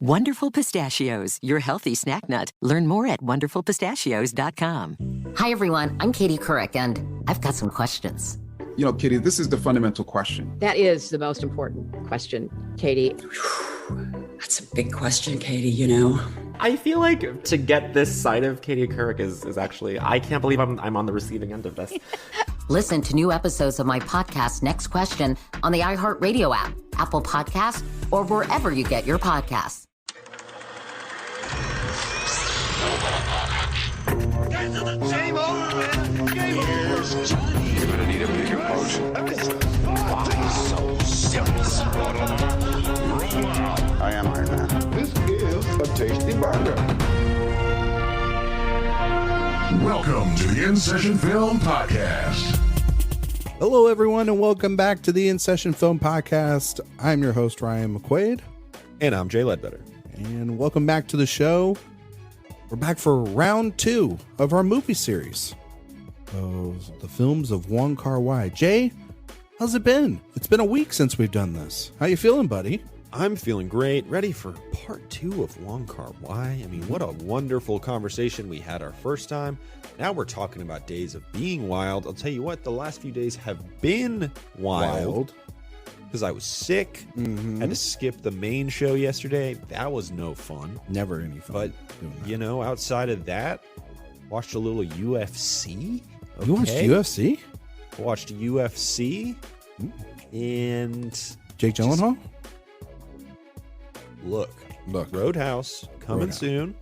Wonderful Pistachios, your healthy snack nut. Learn more at wonderfulpistachios.com. Hi, everyone. I'm Katie Couric, and I've got some questions. You know, Katie, this is the fundamental question. That is the most important question, Katie. That's a big question, Katie, you know. I feel like to get this side of Katie Couric is actually, I can't believe I'm on the receiving end of this. Listen to new episodes of my podcast, Next Question, on the iHeartRadio app, Apple Podcasts, or wherever you get your podcasts. Same old Here's Johnny. You're gonna need a bigger boat. So serious. I am Iron Man. This is a tasty burger. Welcome to the InSession Film Podcast. Hello, everyone, and welcome back to the InSession Film Podcast. I'm your host, Ryan McQuaid. And I'm Jay Ledbetter. And welcome back to the show. We're back for round 2 of our movie series. The films of Wong Kar-wai. Jay, how's it been? It's been a week since we've done this. How you feeling, buddy? I'm feeling great. Ready for part 2 of Wong Kar-wai. I mean, what a wonderful conversation we had our first time. Now we're talking about Days of Being Wild. I'll tell you what, the last few days have been wild. Because I was sick. Had to skip the main show yesterday. That was no fun. Never any fun. But, you know, outside of that, watched a little UFC. Okay. You watched UFC? Watched UFC. And Jake Gyllenhaal? Look. Roadhouse coming soon.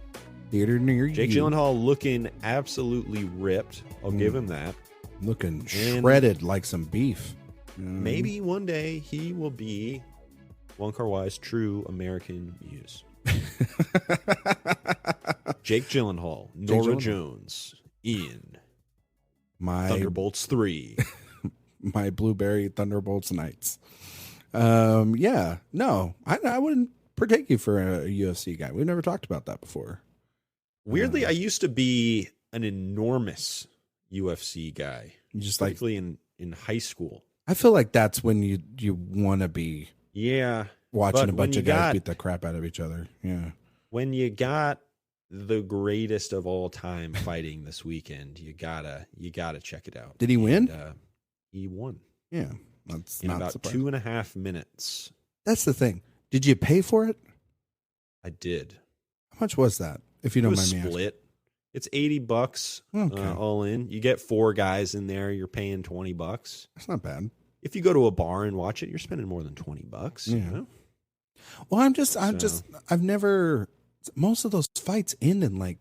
Theater near Jake you. Gyllenhaal looking absolutely ripped. I'll give him that. Looking shredded like some beef. Maybe one day he will be Wong Kar-wai's true American muse. Jake Gyllenhaal, Nora Jones, in my Thunderbolts 3. My Blueberry Thunderbolts Nights. Yeah, no, I wouldn't partake you for a UFC guy. We've never talked about that before. Weirdly, I used to be an enormous UFC guy, just particularly in high school. I feel like that's when you want to be watching a bunch of guys beat the crap out of each other. Yeah. When you got the greatest of all time fighting this weekend, you gotta check it out. Did he win? He won. Yeah. That's in not about surprising. 2.5 minutes. That's the thing. Did you pay for it? I did. How much was that? If you don't mind me asking. Split. It's $80 all in. You get 4 guys in there. You're paying $20. That's not bad. If you go to a bar and watch it, you're spending more than $20. Yeah. You know? Well, I've never. Most of those fights end in like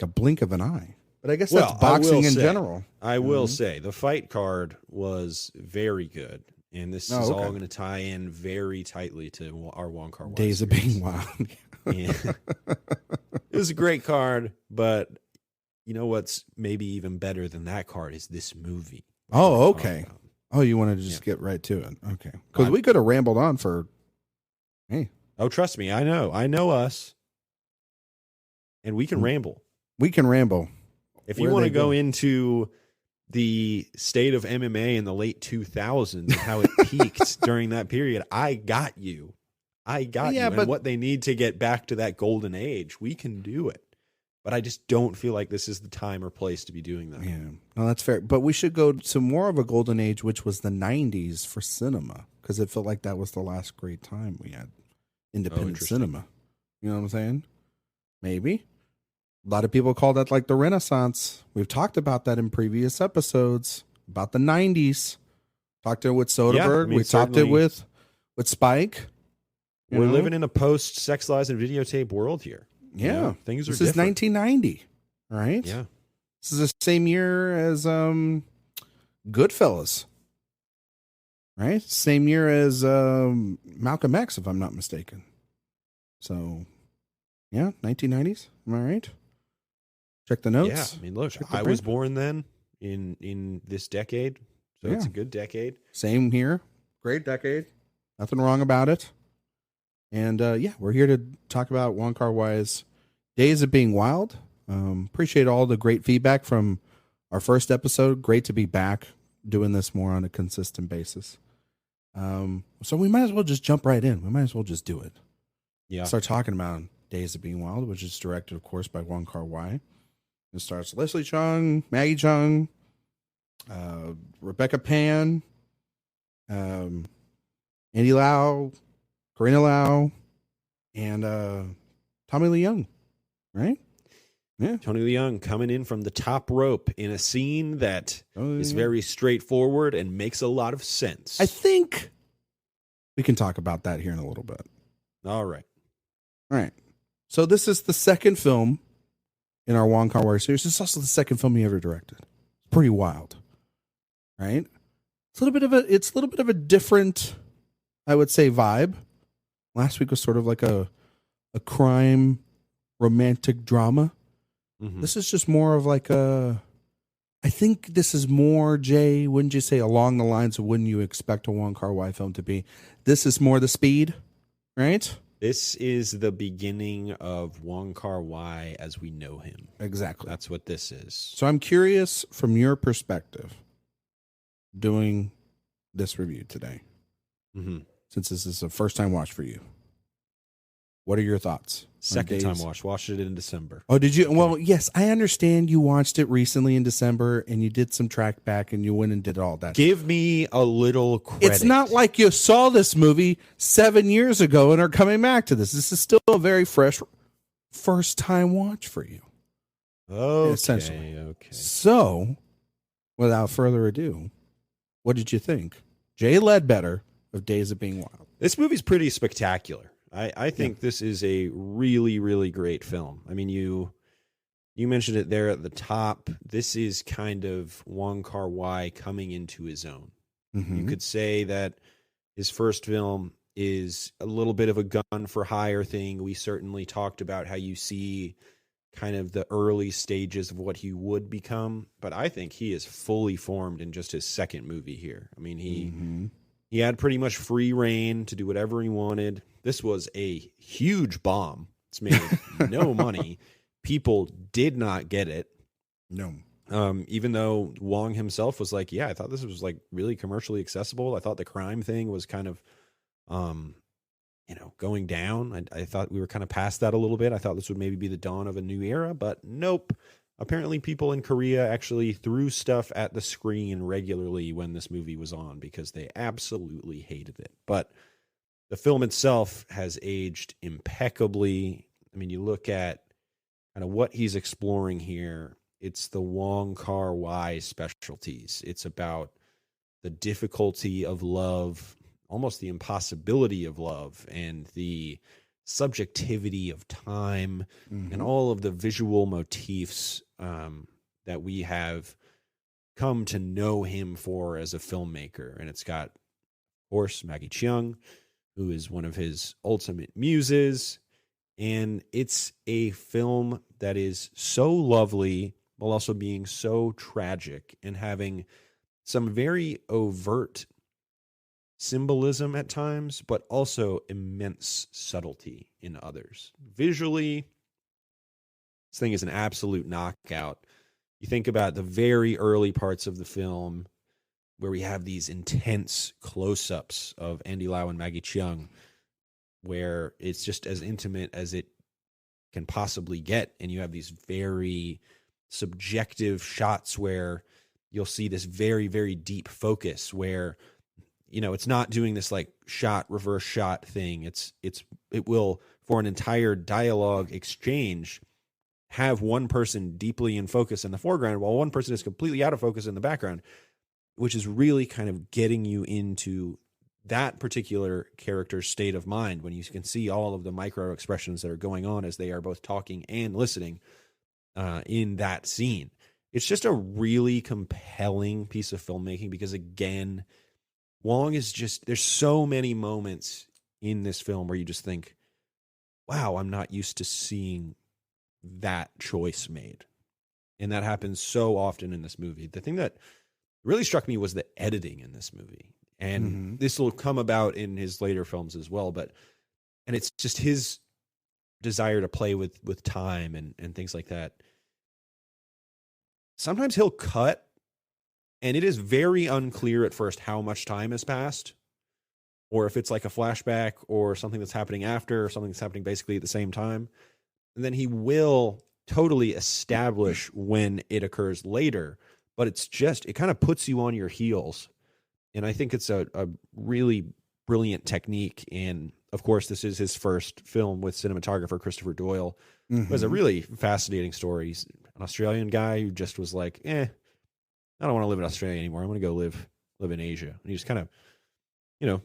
a blink of an eye. But I guess that's boxing in general. I will say the fight card was very good, and this is all going to tie in very tightly to our Wong Kar-wai Days of Being Wild. Yeah. It was a great card, but you know what's maybe even better than that card is this movie. Oh, okay. Oh, you want to just get right to it? Okay, because we could have rambled on for. Hey. Oh, trust me, I know us, and we can ramble. We can ramble. If you want to go into the state of MMA in the late 2000s and how it peaked during that period, I got you. But and what they need to get back to that golden age, we can do it. But I just don't feel like this is the time or place to be doing that. Yeah, no, that's fair. But we should go to more of a golden age, which was the 90s for cinema, because it felt like that was the last great time we had independent cinema. You know what I'm saying? Maybe. A lot of people call that like the Renaissance. We've talked about that in previous episodes, about the 90s. Talked it with Soderbergh. We talked it with Spike. We're living in a post-Sex, Lies, and Videotape world here. Yeah. You know, things are different. This is 1990, right? Yeah. This is the same year as Goodfellas, right? Same year as Malcolm X, if I'm not mistaken. So, yeah, 1990s. Am I right? Check the notes. Yeah, I mean, look, I was born then in this decade, so it's a good decade. Same here. Great decade. Nothing wrong about it. And we're here to talk about Wong Kar-wai's Days of Being Wild. Appreciate all the great feedback from our first episode. Great to be back doing this more on a consistent basis. So we might as well just jump right in. We might as well just do it. start talking about Days of Being Wild, which is directed, of course, by Wong Kar-wai. It stars Leslie Chung, Maggie Chung, Rebecca Pan, Andy Lau, Karina Lau, and Tommy Lee Young, right? Yeah. Tony Leung coming in from the top rope in a scene that is very straightforward and makes a lot of sense. I think we can talk about that here in a little bit. All right. So this is the second film in our Wong Kar-wai series. It's also the second film he ever directed. It's pretty wild, right? It's a little bit of a different, I would say, vibe. Last week was sort of like a crime romantic drama. Mm-hmm. This is just more of like I think this is more, Jay, wouldn't you say, along the lines of wouldn't you expect a Wong Kar-wai film to be? This is more the speed, right? This is the beginning of Wong Kar-wai as we know him. Exactly. That's what this is. So I'm curious from your perspective doing this review today, since this is a first-time watch for you. What are your thoughts? Second time watch. Watched it in December. Oh, did you? Okay. Well, yes, I understand you watched it recently in December and you did some track back and you went and did all that. Give me a little credit. It's not like you saw this movie 7 years ago and are coming back to this. This is still a very fresh first-time watch for you. Okay, essentially. Okay. So, without further ado, what did you think? Jay Ledbetter of Days of Being Wild. This movie's pretty spectacular. I think this is a really, really great film. I mean, you mentioned it there at the top. This is kind of Wong Kar-wai coming into his own. You could say that his first film is a little bit of a gun for hire thing. We certainly talked about how you see kind of the early stages of what he would become, but I think he is fully formed in just his second movie here. I mean, he had pretty much free reign to do whatever he wanted. This was a huge bomb. It's made no money. People did not get it. No. Even though Wong himself was like, yeah, I thought this was like really commercially accessible. I thought the crime thing was kind of, going down. I thought we were kind of past that a little bit. I thought this would maybe be the dawn of a new era, but nope. Apparently people in Korea actually threw stuff at the screen regularly when this movie was on because they absolutely hated it. But the film itself has aged impeccably. I mean, you look at kind of what he's exploring here. It's the Wong Kar-wai specialties. It's about the difficulty of love, almost the impossibility of love, and the subjectivity of time, and all of the visual motifs that we have come to know him for as a filmmaker. And it's got, of course, Maggie Cheung, who is one of his ultimate muses. And it's a film that is so lovely while also being so tragic and having some very overt symbolism at times, but also immense subtlety in others. Visually, this thing is an absolute knockout. You think about the very early parts of the film where we have these intense close-ups of Andy Lau and Maggie Cheung, where it's just as intimate as it can possibly get, and you have these very subjective shots where you'll see this very, very deep focus where, it's not doing this like reverse shot thing. It will, for an entire dialogue exchange, have one person deeply in focus in the foreground while one person is completely out of focus in the background, which is really kind of getting you into that particular character's state of mind when you can see all of the micro expressions that are going on as they are both talking and listening in that scene. It's just a really compelling piece of filmmaking because, again, Wong is just, there's so many moments in this film where you just think, wow, I'm not used to seeing that choice made. And that happens so often in this movie. The thing that really struck me was the editing in this movie. And this will come about in his later films as well. And it's just his desire to play with time and things like that. Sometimes he'll cut, and it is very unclear at first how much time has passed. or if it's like a flashback or something that's happening after, or something that's happening basically at the same time. And then he will totally establish when it occurs later, but it kind of puts you on your heels. And I think it's a really brilliant technique. And of course, this is his first film with cinematographer Christopher Doyle, who has a really fascinating story. He's an Australian guy who just was like, I don't want to live in Australia anymore. I want to go live in Asia. And he just kind of,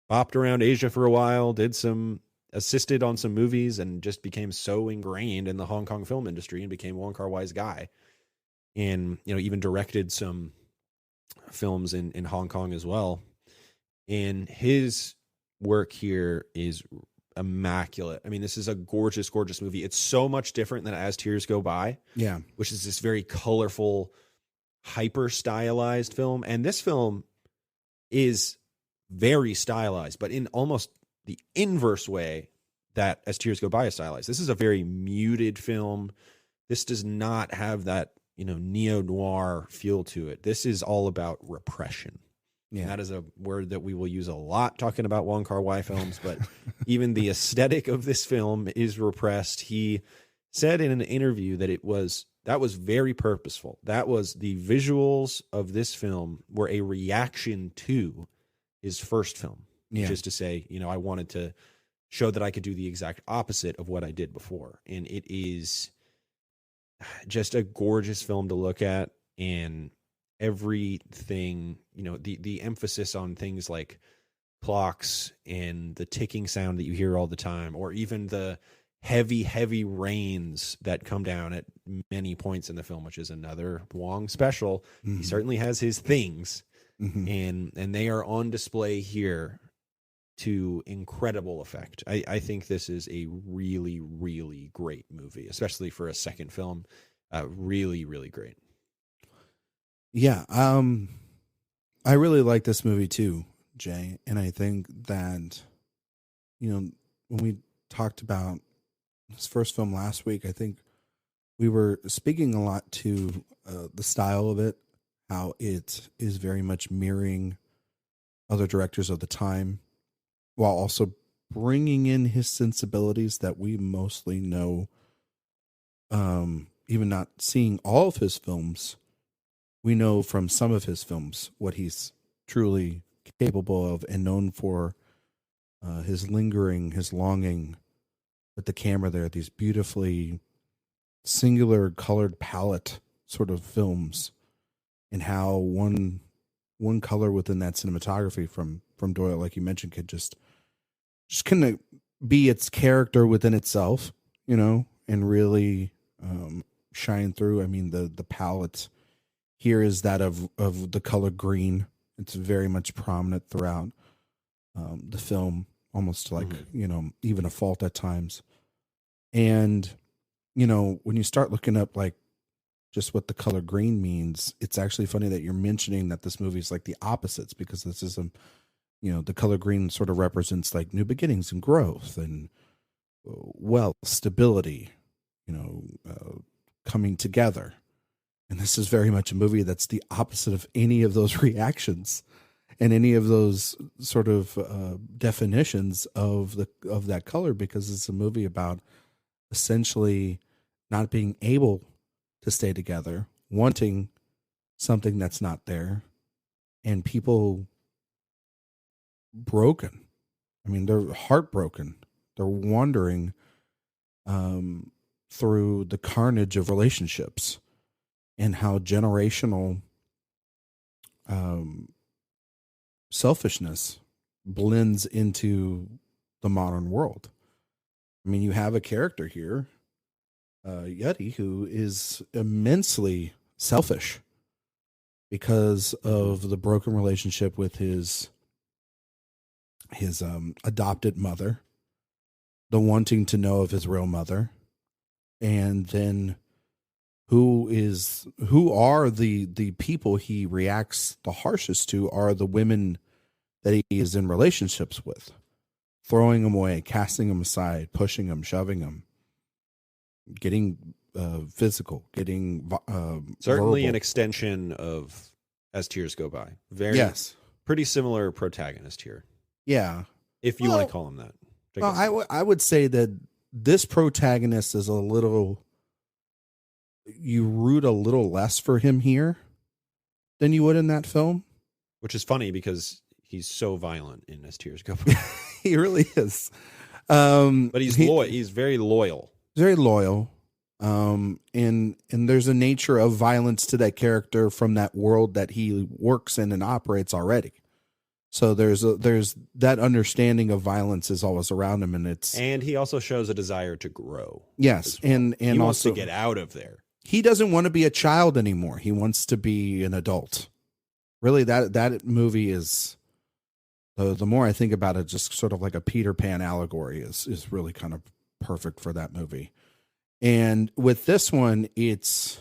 bopped around Asia for a while, assisted on some movies, and just became so ingrained in the Hong Kong film industry and became Wong Kar-wai's guy. And, even directed some films in Hong Kong as well. And his work here is immaculate. I mean, this is a gorgeous, gorgeous movie. It's so much different than As Tears Go By. Yeah. Which is this very colorful, hyper stylized film. And this film is very stylized, but in almost the inverse way that As Tears Go By is stylized. This is a very muted film. This does not have that, neo-noir feel to it. This is all about repression. Yeah. And that is a word that we will use a lot talking about Wong Kar-wai films, but even the aesthetic of this film is repressed. He said in an interview that that was very purposeful. That was the visuals of this film were a reaction to his first film, which is to say, I wanted to show that I could do the exact opposite of what I did before. And it is just a gorgeous film to look at, and everything, the emphasis on things like clocks and the ticking sound that you hear all the time, or even the heavy, heavy rains that come down at many points in the film, which is another Wong special. Mm-hmm. He certainly has his things, and they are on display here to incredible effect. I think this is a really, really great movie, especially for a second film. Really, really great. Yeah. I really like this movie too, Jay. And I think that, when we talked about his first film last week, I think we were speaking a lot to the style of it, how it is very much mirroring other directors of the time, while also bringing in his sensibilities that we mostly know. Even not seeing all of his films, we know from some of his films what he's truly capable of and known for. His lingering, his longing with the camera there, these beautifully singular colored palette sort of films, and how one color within that cinematography from Doyle, like you mentioned, could just kind of be its character within itself, and really shine through. I mean, the palette here is that of the color green. It's very much prominent throughout the film, almost like, even a fault at times. And, when you start looking up like just what the color green means, it's actually funny that you're mentioning that this movie is like the opposites, because this is the color green sort of represents like new beginnings and growth and wealth, stability, coming together. And this is very much a movie that's the opposite of any of those reactions and any of those sort of definitions of that color, because it's a movie about essentially not being able to stay together, wanting something that's not there, and people broken. I mean, they're heartbroken. They're wandering through the carnage of relationships, and how generational selfishness blends into the modern world. I mean, you have a character here, Yeti, who is immensely selfish because of the broken relationship with his adopted mother, the wanting to know of his real mother, and then who are the people he reacts the harshest to are the women that he is in relationships with, throwing them away, casting them aside, pushing them, shoving them, getting physical, getting certainly verbal. An extension of As Tears Go By. Pretty similar protagonist here. Yeah. if you want to call him that. Well, I would say that this protagonist is a little, you root a little less for him here than you would in that film. Which is funny because he's so violent in As Tears Go By. He really is. But he's loyal. He's very loyal. Very loyal. And there's a nature of violence to that character from that world that he works in and operates already. So there's that understanding of violence is always around him, and he also shows a desire to grow. Yes, well. and he wants also to get out of there. He doesn't want to be a child anymore. He wants to be an adult. Really, that movie is, the more I think about it, just sort of like a Peter Pan allegory is really kind of perfect for that movie. And with this one, it's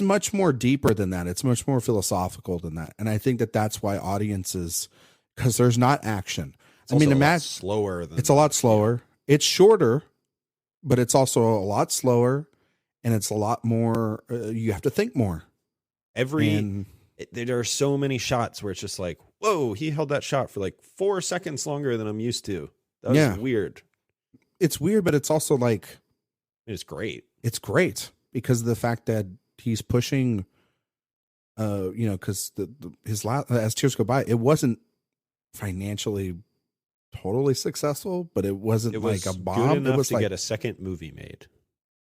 much more deeper than that. It's much more philosophical than that. And I think that's why audiences, because there's not action. It's slower. It's a lot slower. It's shorter, but it's also a lot slower, and it's a lot more. You have to think more. There are so many shots where it's just like, whoa, he held that shot for like 4 seconds longer than I'm used to. That was weird. It's weird, but it's also like, it's great. It's great because of the fact that he's pushing, because his last As Tears Go By, it wasn't financially totally successful, but it wasn't like a bomb. Good enough it was to like, get a second movie made.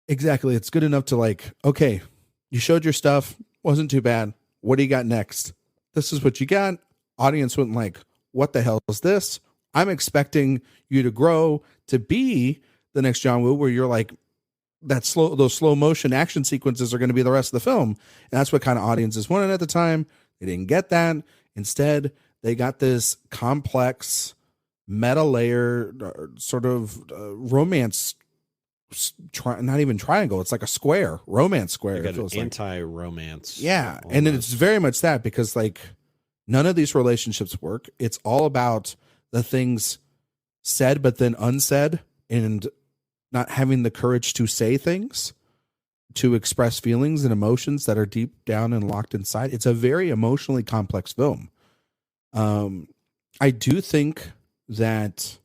Exactly, it's good enough to like, okay, you showed your stuff, wasn't too bad. What do you got next? This is what you got. Audience went like, what the hell is this? I'm expecting you to grow to be the next John Woo, where you're like, those slow motion action sequences are going to be the rest of the film. And that's what kind of audiences wanted at the time. They didn't get that. Instead, they got this complex meta layer sort of romance, not even triangle. It's like a square, romance square. Like an anti-romance. Yeah. Almost. And it's very much that, because like none of these relationships work. It's all about the things said, but then unsaid, and not having the courage to say things, to express feelings and emotions that are deep down and locked inside. It's a very emotionally complex film. I do think that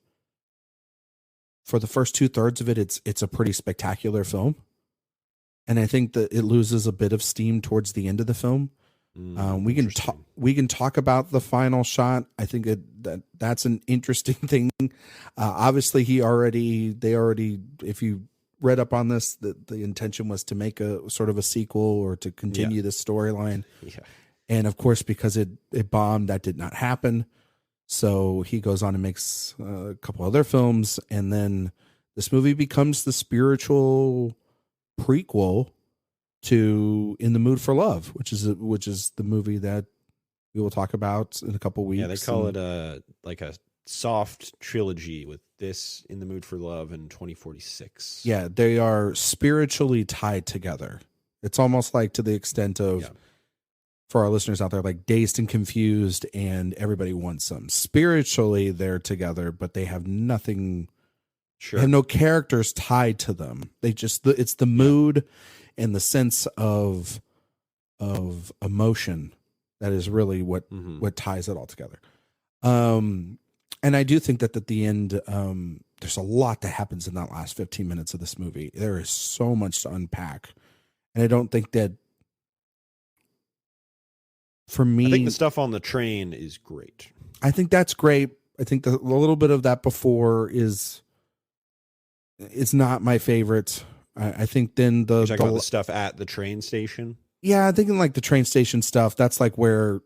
for the first 2/3 of it, it's a pretty spectacular film. And I think that it loses a bit of steam towards the end of the film. We can talk about the final shot. I think that's an interesting thing. Obviously, they already, if you read up on this, the intention was to make a sort of a sequel or to continue this storyline. Yeah. And of course, because it bombed, that did not happen. So he goes on and makes a couple other films, and then this movie becomes the spiritual prequel to In the Mood for Love, which is the movie that we will talk about in a couple weeks. Yeah, they call it a soft trilogy with this, In the Mood for Love, and 2046. Yeah, they are spiritually tied together. It's almost like to the extent of, for our listeners out there, like Dazed and Confused and Everybody Wants Some. Spiritually, they're together, but they have nothing. Sure. They have no characters tied to them. They just, it's the mood and the sense of emotion that is really what ties it all together. And I do think that at the end, there's a lot that happens in that last 15 minutes of this movie. There is so much to unpack. And I don't think that, for me, I think the stuff on the train is great. I think that's great. I think the little bit of that before it's not my favorite. I think then the stuff at the train station. Yeah, I'm thinking like the train station stuff. That's like where,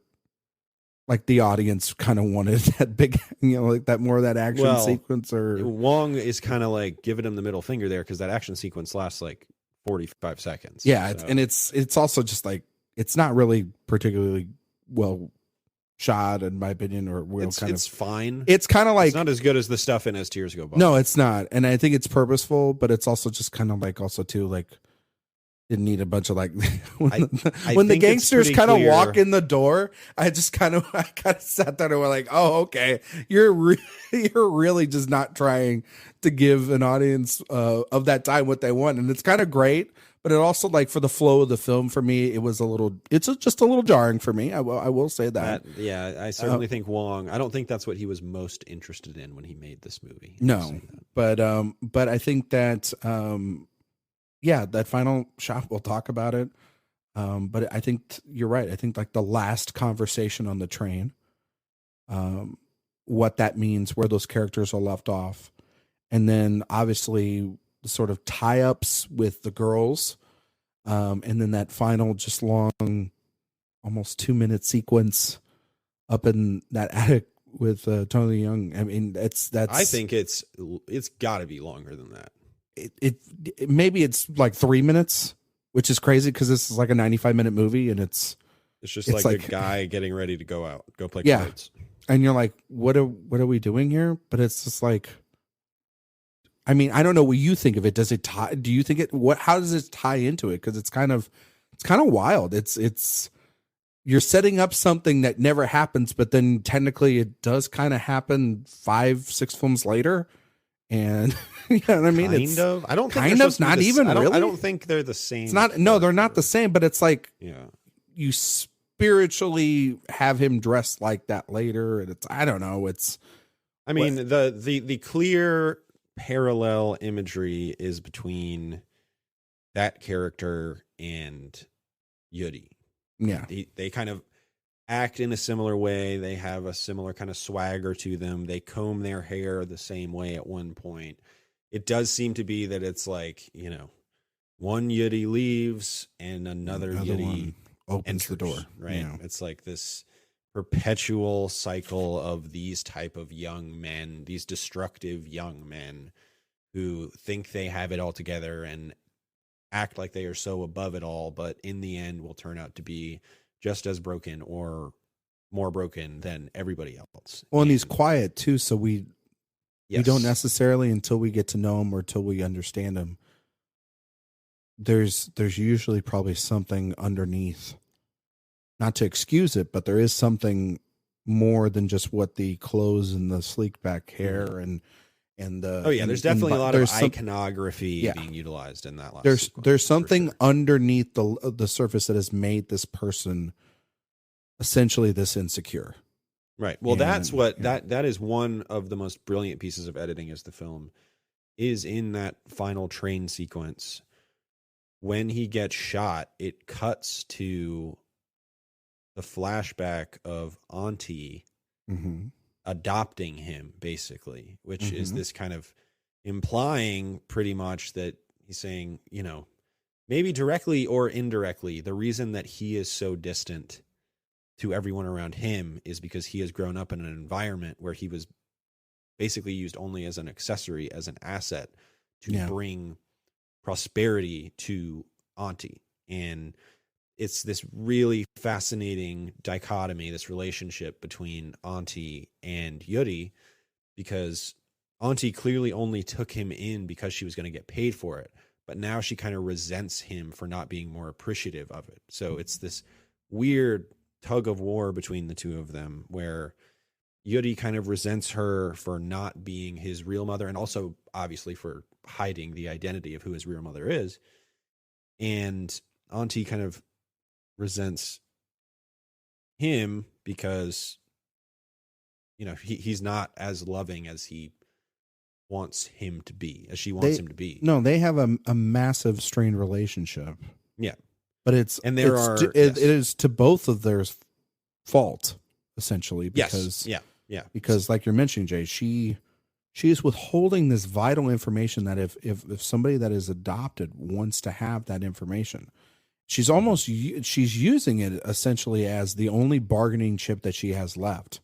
like, the audience kind of wanted that big, like that more of that action sequence. Or Wong is kind of like giving him the middle finger there, because that action sequence lasts like 45 seconds. Yeah, so. It's also just like, it's not really particularly well shot, in my opinion, or it's fine. It's kind of like, it's not as good as the stuff in As Tears Go By. No, it's not, and I think it's purposeful, but it's also just kind of like, also too, like, didn't need a bunch of like when the gangsters kind of walk in the door. I kind of sat there and were like, oh, okay, you're really just not trying to give an audience of that time what they want, and it's kind of great, but it also, like, for the flow of the film, for me, it's just a little jarring for me. I will say that. Yeah, I certainly think Wong, I don't think that's what he was most interested in when he made this movie. No, but I think that, yeah, that final shot, we'll talk about it. But I think you're right. I think, like, the last conversation on the train, what that means, where those characters are left off. And then obviously the sort of tie-ups with the girls. And then that final just long, almost 2-minute sequence up in that attic with Tony Young. I mean, that's. I think it's got to be longer than that. It maybe it's like 3 minutes, which is crazy because this is like a 95-minute movie, and it's just like a guy getting ready to go play yeah. cards. And you're like, what are we doing here? But it's just like, I mean, I don't know what you think of it. Does it tie? Do you think how does it tie into it? Because it's kind of wild. It's you're setting up something that never happens, but then technically it does kind of happen 5-6 films later. And you know what I mean? Kind of. I don't think kind of not even really. I don't think they're the same. It's not. No, they're not the same. But it's like, yeah, you spiritually have him dressed like that later, and it's, I don't know. It's. I mean, the clear parallel imagery is between that character and Yuri. Yeah, they kind of act in a similar way. They have a similar kind of swagger to them. They comb their hair the same way at one point. It does seem to be that it's like, you know, one Yuri leaves and another Yuri opens enters the door. Right. Yeah. It's like this perpetual cycle of these type of young men, these destructive young men who think they have it all together and act like they are so above it all, but in the end will turn out to be just as broken or more broken than everybody else. Well, and he's quiet too, so we don't necessarily, until we get to know him or until we understand him, there's usually probably something underneath. Not to excuse it, but there is something more than just what the clothes and the sleek back hair and the. Oh yeah, there's definitely a lot of iconography being utilized in that last sequence. There's something underneath the surface that has made this person essentially this insecure. Right. Well, that's what that is one of the most brilliant pieces of editing as the film is in that final train sequence. When he gets shot, it cuts to the flashback of Auntie adopting him, basically, which is this kind of implying pretty much that he's saying, you know, maybe directly or indirectly, the reason that he is so distant to everyone around him is because he has grown up in an environment where he was basically used only as an accessory, as an asset to bring prosperity to Auntie. And it's this really fascinating dichotomy, this relationship between Auntie and Yuri, because Auntie clearly only took him in because she was going to get paid for it. But now she kind of resents him for not being more appreciative of it. So it's this weird tug of war between the two of them, where Yuri kind of resents her for not being his real mother, and also obviously for hiding the identity of who his real mother is. And Auntie kind of resents him because, you know, he's not as loving as he wants him to be, as she wants him to be. No, they have a massive strained relationship. Yeah. But it is to both of their fault, essentially, because because like you're mentioning, Jay, she is withholding this vital information that if somebody that is adopted wants to have that information, she's using it essentially as the only bargaining chip that she has left,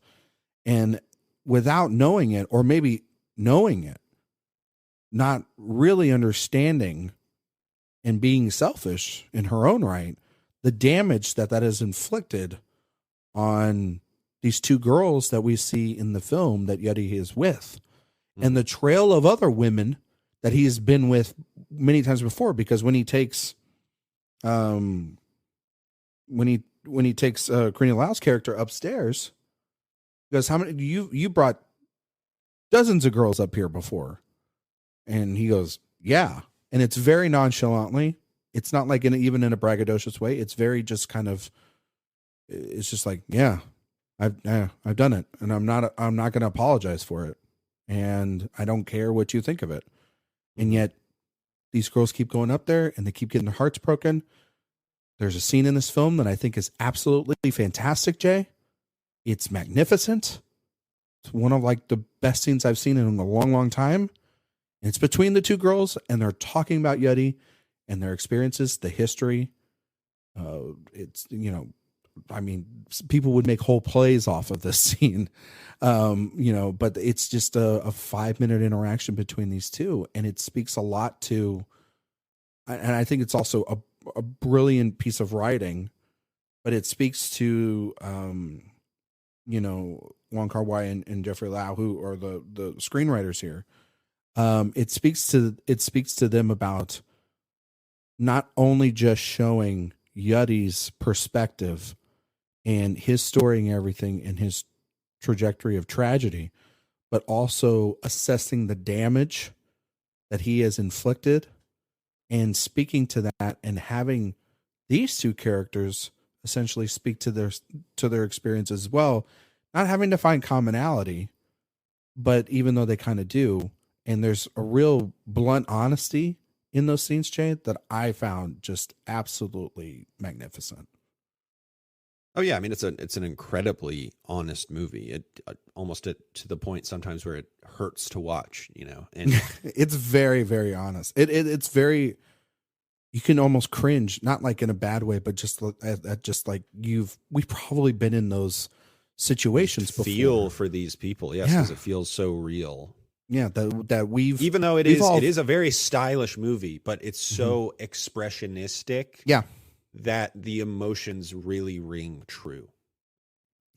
and without knowing it, or maybe knowing it, not really understanding and being selfish in her own right, the damage that has inflicted on these two girls that we see in the film that Yuri is with, and the trail of other women that he has been with many times before. Because when he takes, when he takes Karina Lau's character upstairs, he goes, "How many you brought dozens of girls up here before?" And he goes, "Yeah." And it's very nonchalantly. It's not like even in a braggadocious way. It's very just kind of, it's just like, yeah, I've done it, and I'm not going to apologize for it, and I don't care what you think of it. And yet these girls keep going up there and they keep getting their hearts broken. There's a scene in this film that I think is absolutely fantastic, Jay. It's magnificent. It's one of like the best scenes I've seen in a long, long time. And it's between the two girls, and they're talking about Yeti and their experiences, the history. It's, I mean, people would make whole plays off of this scene, but it's just a 5-minute interaction between these two. And it speaks a lot to, and I think it's also a brilliant piece of writing, but it speaks to, Wong Kar-wai and Jeffrey Lau, who are the screenwriters here. It speaks to them about not only just showing Yeti's perspective and his story and everything and his trajectory of tragedy, but also assessing the damage that he has inflicted and speaking to that, and having these two characters essentially speak to their experience as well, not having to find commonality, but even though they kind of do. And there's a real blunt honesty in those scenes, Jay, that I found just absolutely magnificent. Oh yeah, I mean it's an incredibly honest movie. It almost to the point sometimes where it hurts to watch, And it's very, very honest. It's very, you can almost cringe, not like in a bad way, but just like we've probably been in those situations before. Feel for these people, yes, because it feels so real. Yeah, that we've, even though it is a very stylish movie, but it's so expressionistic. Yeah. That the emotions really ring true,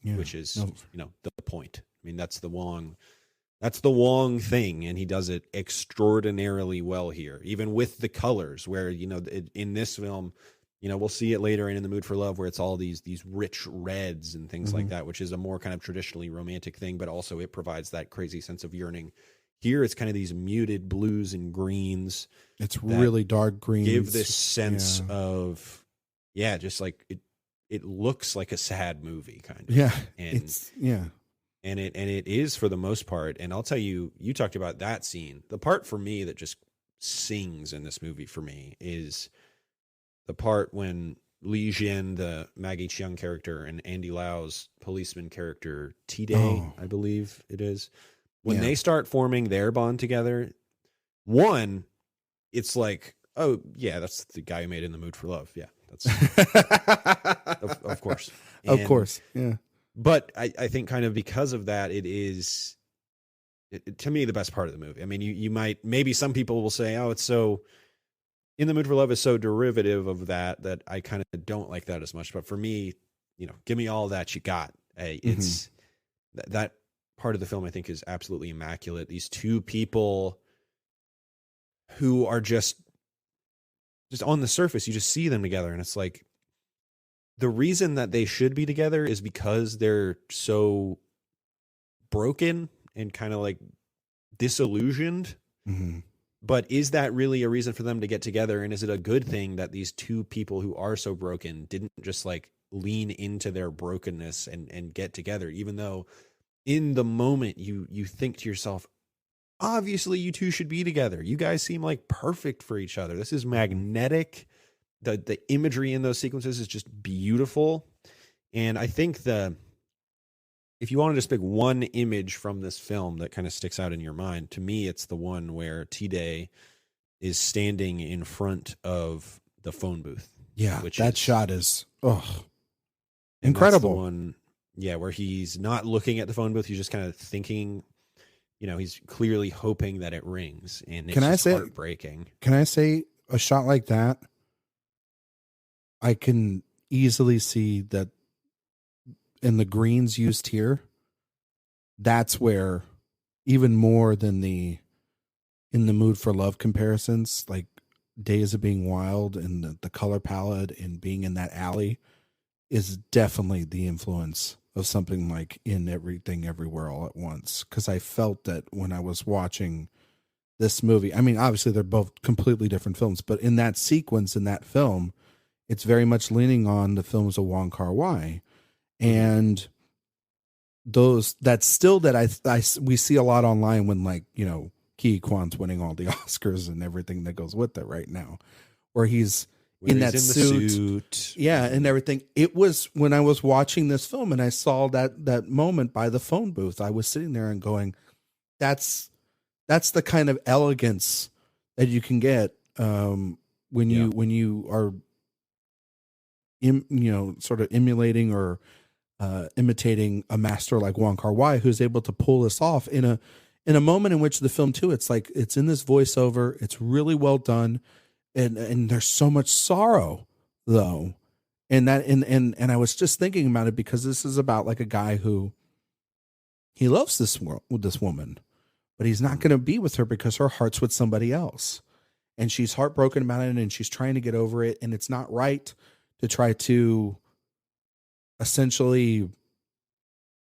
which is the point. I mean, that's the Wong thing, and he does it extraordinarily well here, even with the colors. Where in this film, we'll see it later in The Mood for Love, where it's all these rich reds and things like that, which is a more kind of traditionally romantic thing, but also it provides that crazy sense of yearning. Here, it's kind of these muted blues and greens. It's really dark greens. Give this sense of. Yeah, just like it looks like a sad movie kind of. Yeah. And it is for the most part. And I'll tell you, you talked about that scene. The part for me that just sings in this movie for me is the part when Li Jian, the Maggie Cheung character, and Andy Lau's policeman character, T-Day, I believe it is, when they start forming their bond together, one, it's like, oh yeah, that's the guy who made In the Mood for Love. Yeah. That's of course. Of course. Yeah. But I think kind of because of that, it is to me the best part of the movie. I mean, you might, maybe some people will say, oh, it's so, In the Mood for Love is so derivative of that I kind of don't like that as much. But for me, give me all that you got. Hey, it's that part of the film I think is absolutely immaculate. These two people who are just on the surface, you just see them together, and it's like the reason that they should be together is because they're so broken and kind of like disillusioned. But is that really a reason for them to get together? And is it a good thing that these two people who are so broken didn't just like lean into their brokenness and get together, even though in the moment you think to yourself, obviously you two should be together. You guys seem like perfect for each other. This is magnetic. The imagery in those sequences is just beautiful. And I think if you wanted to pick one image from this film that kind of sticks out in your mind, to me, it's the one where T-Day is standing in front of the phone booth. Yeah, shot is incredible. That's the one, where he's not looking at the phone booth. He's just kind of thinking. He's clearly hoping that it rings, and it's heartbreaking. Can I say a shot like that? I can easily see that in the greens used here, that's where, even more than the In the Mood for Love comparisons, like Days of Being Wild and the color palette and being in that alley, is definitely the influence of something like In Everything Everywhere All at Once. Because I felt that when I was watching this movie. I mean, obviously they're both completely different films, but in that sequence in that film, it's very much leaning on the films of Wong Kar-wai, and that's still that we see a lot online when, like, you know, Ki Kwan's winning all the Oscars and everything that goes with it right now, where he's in the suit. Yeah, and everything. It was when I was watching this film and I saw that moment by the phone booth, I was sitting there and going, that's the kind of elegance that you can get when you are sort of emulating or imitating a master like Wong Kar-wai, who's able to pull this off in a moment in which the film too, it's like it's in this voiceover, it's really well done, and there's so much sorrow though, and I was just thinking about it because this is about like a guy who he loves this woman, but he's not going to be with her because her heart's with somebody else, and she's heartbroken about it, and she's trying to get over it, and it's not right to try to essentially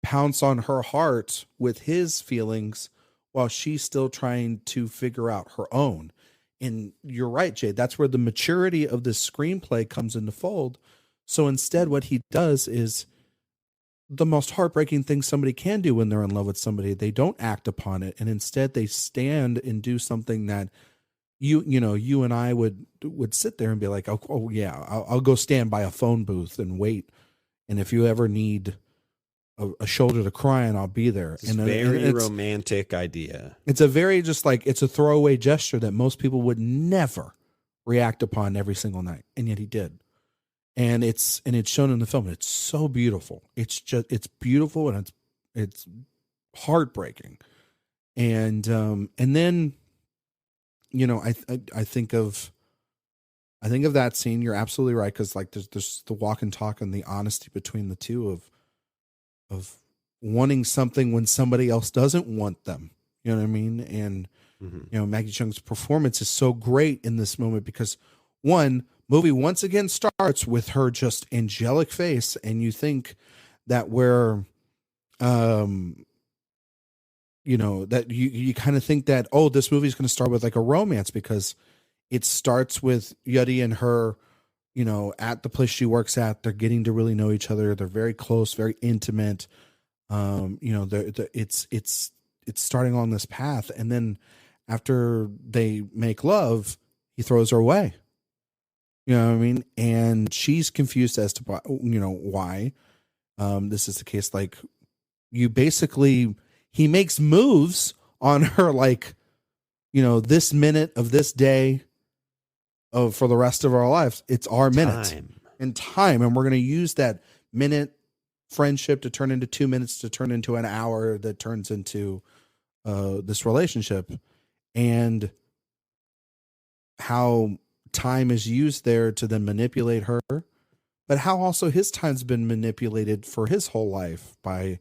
pounce on her heart with his feelings while she's still trying to figure out her own. And you're right, Jay, that's where the maturity of this screenplay comes into fold. So instead, what he does is the most heartbreaking thing somebody can do when they're in love with somebody. They don't act upon it, and instead they stand and do something that you and I would sit there and be like, oh yeah, I'll go stand by a phone booth and wait. And if you ever need a shoulder to cry on, I'll be there. It's a very romantic idea. It's a very it's a throwaway gesture that most people would never react upon every single night. And yet he did. And it's shown in the film. It's so beautiful. It's beautiful, and it's heartbreaking. And then, you know, I think of that scene. You're absolutely right, because like there's the walk and talk and the honesty between the two of wanting something when somebody else doesn't want them. You know what I mean? And you know, Maggie Cheung's performance is so great in this moment because movie once again starts with her just angelic face, and you think that that you kind of think that, oh, this movie is going to start with like a romance, because it starts with Yudi and her, you know, at the place she works at. They're getting to really know each other. They're very close, very intimate. It's starting on this path, and then after they make love, he throws her away. You know what I mean? And she's confused as to why. This is the case. Like, he makes moves on her, like, you know, this minute of this day for the rest of our lives. It's our minute and time. And we're going to use that minute friendship to turn into 2 minutes, to turn into an hour, that turns into this relationship. And how time is used there to then manipulate her, but how also his time's been manipulated for his whole life by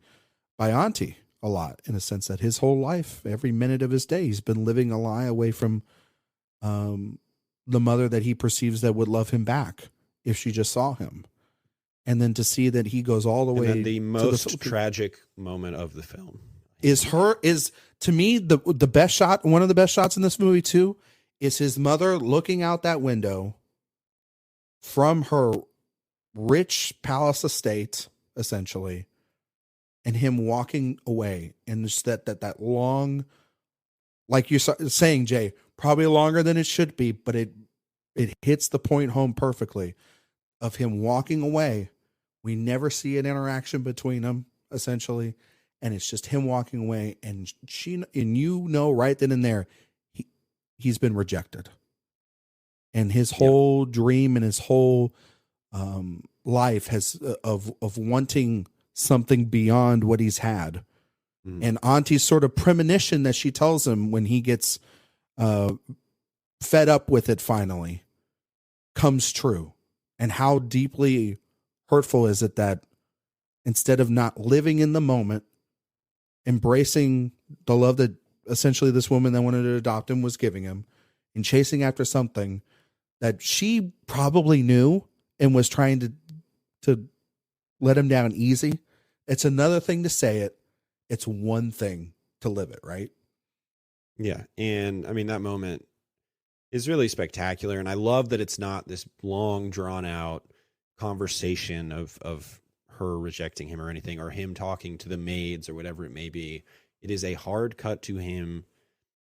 Auntie a lot, in a sense that his whole life, every minute of his day, he's been living a lie away from the mother that he perceives that would love him back if she just saw him. And then to see that he goes all the way. And the most tragic moment of the film is to me the best shot. One of the best shots in this movie too is his mother looking out that window from her rich palace estate, essentially, and him walking away. And just that long, like you're saying, Jay, probably longer than it should be, but it hits the point home perfectly of him walking away. We never see an interaction between them, essentially, and it's just him walking away, and right then and there, he's been rejected, and his whole dream and his whole life has of wanting something beyond what he's had. And Auntie's sort of premonition that she tells him when he gets fed up with it finally comes true. And how deeply hurtful is it that instead of not living in the moment, embracing the love that essentially this woman that wanted to adopt him was giving him, and chasing after something that she probably knew and was trying to let him down easy. It's another thing to say it. It's one thing to live it, right? Yeah. And I mean, that moment is really spectacular. And I love that it's not this long, drawn out conversation of her rejecting him or anything, or him talking to the maids or whatever it may be. It is a hard cut to him.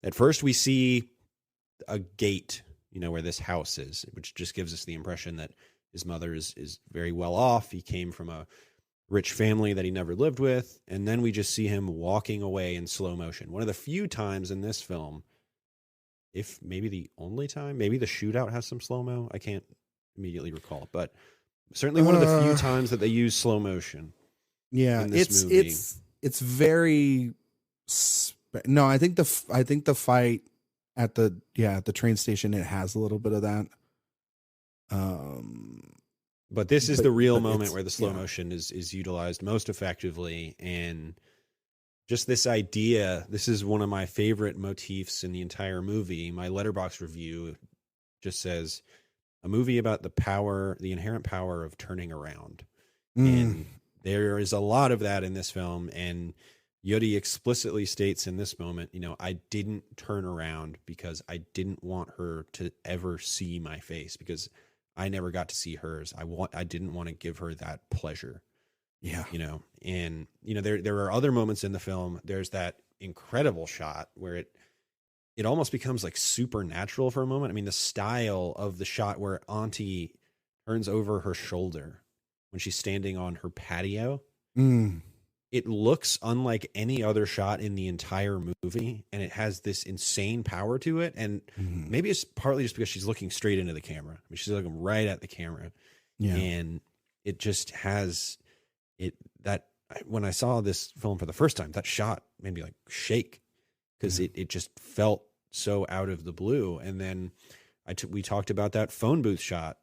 At first, we see a gate, where this house is, which just gives us the impression that his mother is very well off. He came from a rich family that he never lived with. And then we just see him walking away in slow motion. One of the few times in this film, if maybe the only time, maybe the shootout has some slow-mo. I can't immediately recall, but certainly one of the few times that they use slow motion. Yeah, in this movie. it's very. No, I think the fight at the train station, it has a little bit of that. But this is the real moment where the slow motion is utilized most effectively. And just this idea, this is one of my favorite motifs in the entire movie. My Letterboxd review just says, a movie about the inherent power of turning around. And there is a lot of that in this film. And Yuri explicitly states in this moment, I didn't turn around because I didn't want her to ever see my face, because I never got to see hers. I didn't want to give her that pleasure. Yeah. And there are other moments in the film. There's that incredible shot where it almost becomes like supernatural for a moment. I mean, the style of the shot where Auntie turns over her shoulder when she's standing on her patio. It looks unlike any other shot in the entire movie, and it has this insane power to it. And maybe it's partly just because she's looking straight into the camera. I mean, she's looking right at the camera. Yeah. And it just has that when I saw this film for the first time, that shot made me like shake, because it just felt so out of the blue. And then we talked about that phone booth shot.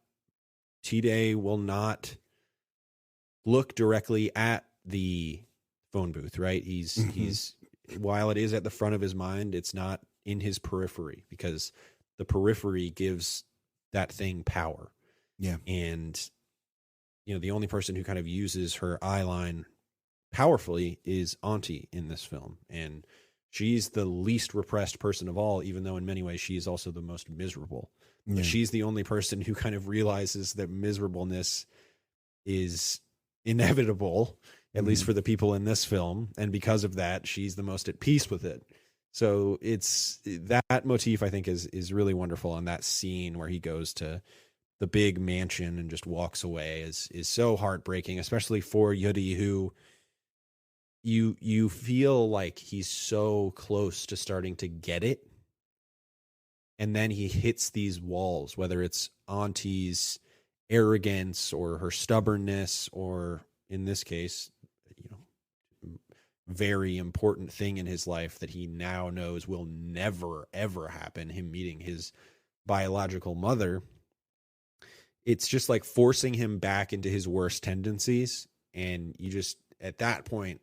T-Day will not look directly at the phone booth, right? He's while it is at the front of his mind, it's not in his periphery, because the periphery gives that thing power. Yeah. And the only person who kind of uses her eye line powerfully is Auntie in this film. And she's the least repressed person of all, even though in many ways she is also the most miserable. Yeah. But she's the only person who kind of realizes that miserableness is inevitable, at least for the people in this film. And because of that, she's the most at peace with it. So it's that motif, I think, is really wonderful. And that scene where he goes to the big mansion and just walks away is so heartbreaking, especially for Yuri, who you feel like he's so close to starting to get it. And then he hits these walls, whether it's Auntie's arrogance or her stubbornness, or in this case, very important thing in his life that he now knows will never, ever happen, him meeting his biological mother. It's just like forcing him back into his worst tendencies. And you just, at that point,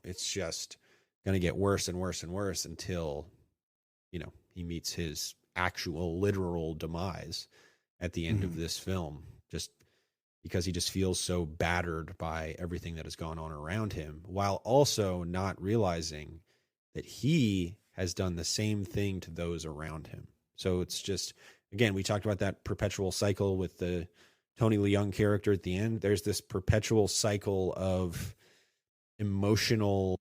it's just going to get worse and worse and worse until, he meets his actual literal demise at the end of this film, just because he just feels so battered by everything that has gone on around him, while also not realizing that he has done the same thing to those around him. So it's just, again, we talked about that perpetual cycle with the Tony Leung character at the end. There's this perpetual cycle of emotional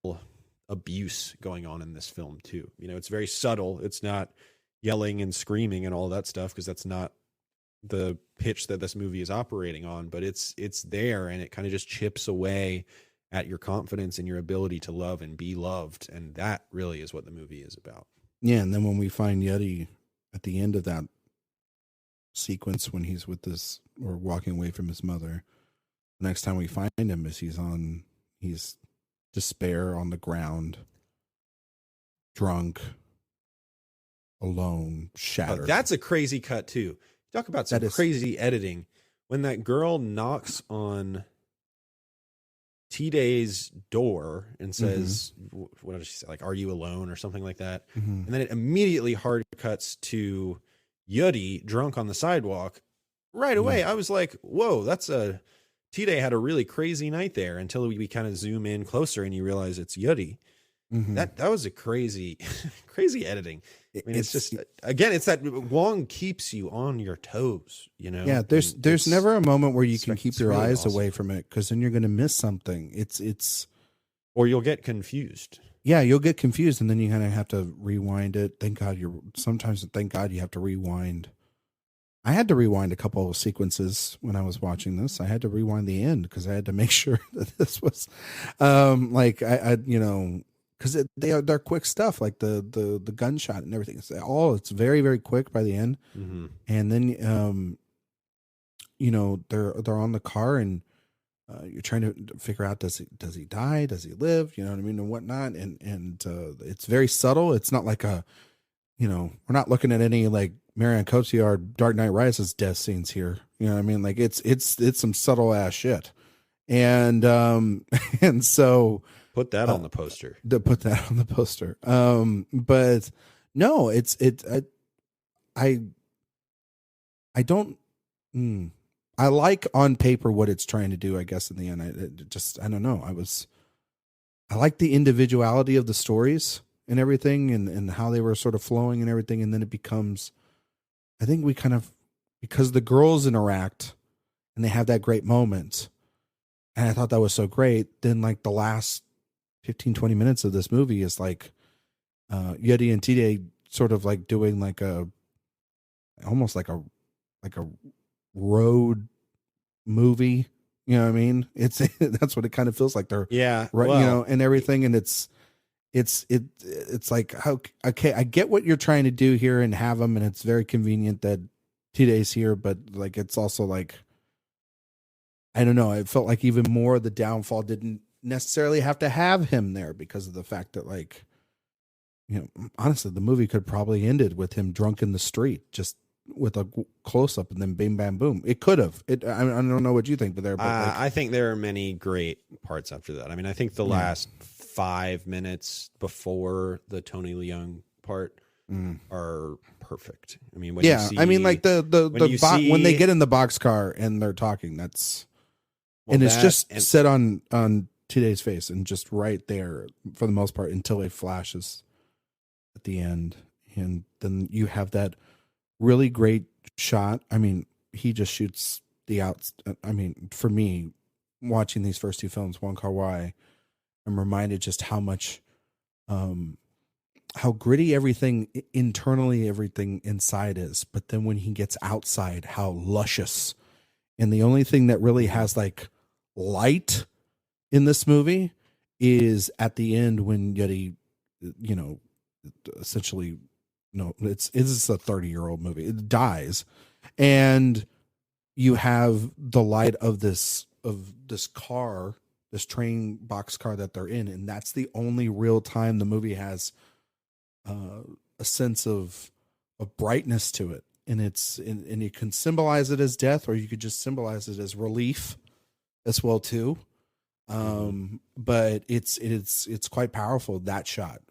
abuse going on in this film too. It's very subtle. It's not yelling and screaming and all that stuff, because that's not the pitch that this movie is operating on, but it's there, and it kind of just chips away at your confidence and your ability to love and be loved. And that really is what the movie is about. Yeah. And then when we find Yuri at the end of that sequence, when he's with this, or walking away from his mother, the next time we find him is he's despair on the ground, drunk, alone, shattered. That's a crazy cut too. Talk about some crazy editing. When that girl knocks on T-Day's door and says, what did she say? Like, are you alone, or something like that? And then it immediately hard cuts to Yuri drunk on the sidewalk. Right away, I was like, whoa, T-Day had a really crazy night there, until we kind of zoom in closer and you realize it's Yuri. That was a crazy editing. I mean, it's just, again, it's that Wong keeps you on your toes, you know? Yeah, there's never a moment where you can keep your really eyes awesome. away from it, because then you're going to miss something. Or you'll get confused. Yeah, you'll get confused, and then you kind of have to rewind it. Thank God you have to rewind. I had to rewind a couple of sequences when I was watching this. I had to rewind the end because I had to make sure that this was, because they're quick stuff, like the gunshot and everything. It's very, very quick by the end, and then they're on the car, and you're trying to figure out, does he die, does he live, you know what I mean, and whatnot, and it's very subtle. It's not like we're not looking at any like Marion Cotillard Dark Knight Rises death scenes here, you know what I mean, like it's some subtle ass shit, and so put that on the poster. But no, I like on paper what it's trying to do, I guess. In the end, I don't know. I like the individuality of the stories and everything, and how they were sort of flowing and everything. And then it becomes, I think we kind of, because the girls interact and they have that great moment. And I thought that was so great. Then like the last 15, 20 minutes of this movie is like Yeti and Tide sort of like doing like almost like a road movie, you know what I mean? That's what it kind of feels like. They're right, and everything, and it's like, okay, I get what you're trying to do here and have them, and it's very convenient that Tide's here, but like it's also like, I don't know, it felt like even more the downfall didn't necessarily have to have him there, because of the fact that, like, honestly, the movie could probably ended with him drunk in the street, just with a close up, and then bing bam boom. It could have. I don't know what you think, but I think there are many great parts after that. I mean, I think the last 5 minutes before the Tony Leung part are perfect. I mean, when like when they get in the boxcar and they're talking, it's just set on Tide's face and just right there for the most part until it flashes at the end, and then you have that really great shot. I mean, he just shoots the outs. I mean, for me, watching these first two films, Wong Kar-wai, I'm reminded just how much, how gritty everything internally, everything inside is. But then when he gets outside, how luscious. And the only thing that really has like light in this movie is at the end when Yeti, essentially, it's a 30-year-old movie. It dies, and you have the light of this car, this train boxcar that they're in, and that's the only real time the movie has a sense of brightness to it. And and you can symbolize it as death, or you could just symbolize it as relief as well too. But it's quite powerful, that shot.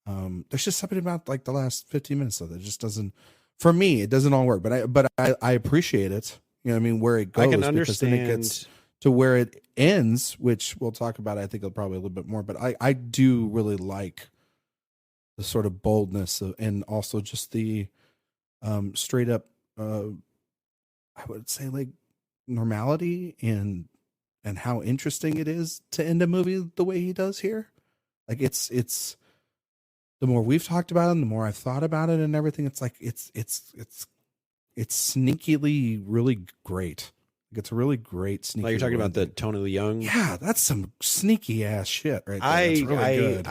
There's just something about like the last 15 minutes of it. It just doesn't, for me, it doesn't all work, but I appreciate it. You know what I mean? Where it goes, I can because then it gets to where it ends, which we'll talk about, I think, probably a little bit more, but I do really like the sort of boldness and also just the straight up, I would say, like, normality and how interesting it is to end a movie the way he does here. Like it's the more we've talked about it, the more I've thought about it and everything. It's like it's sneakily really great. It's a really great sneaky. Like you're talking about the Tony Leung. Yeah, that's some sneaky ass shit right there. That's really good.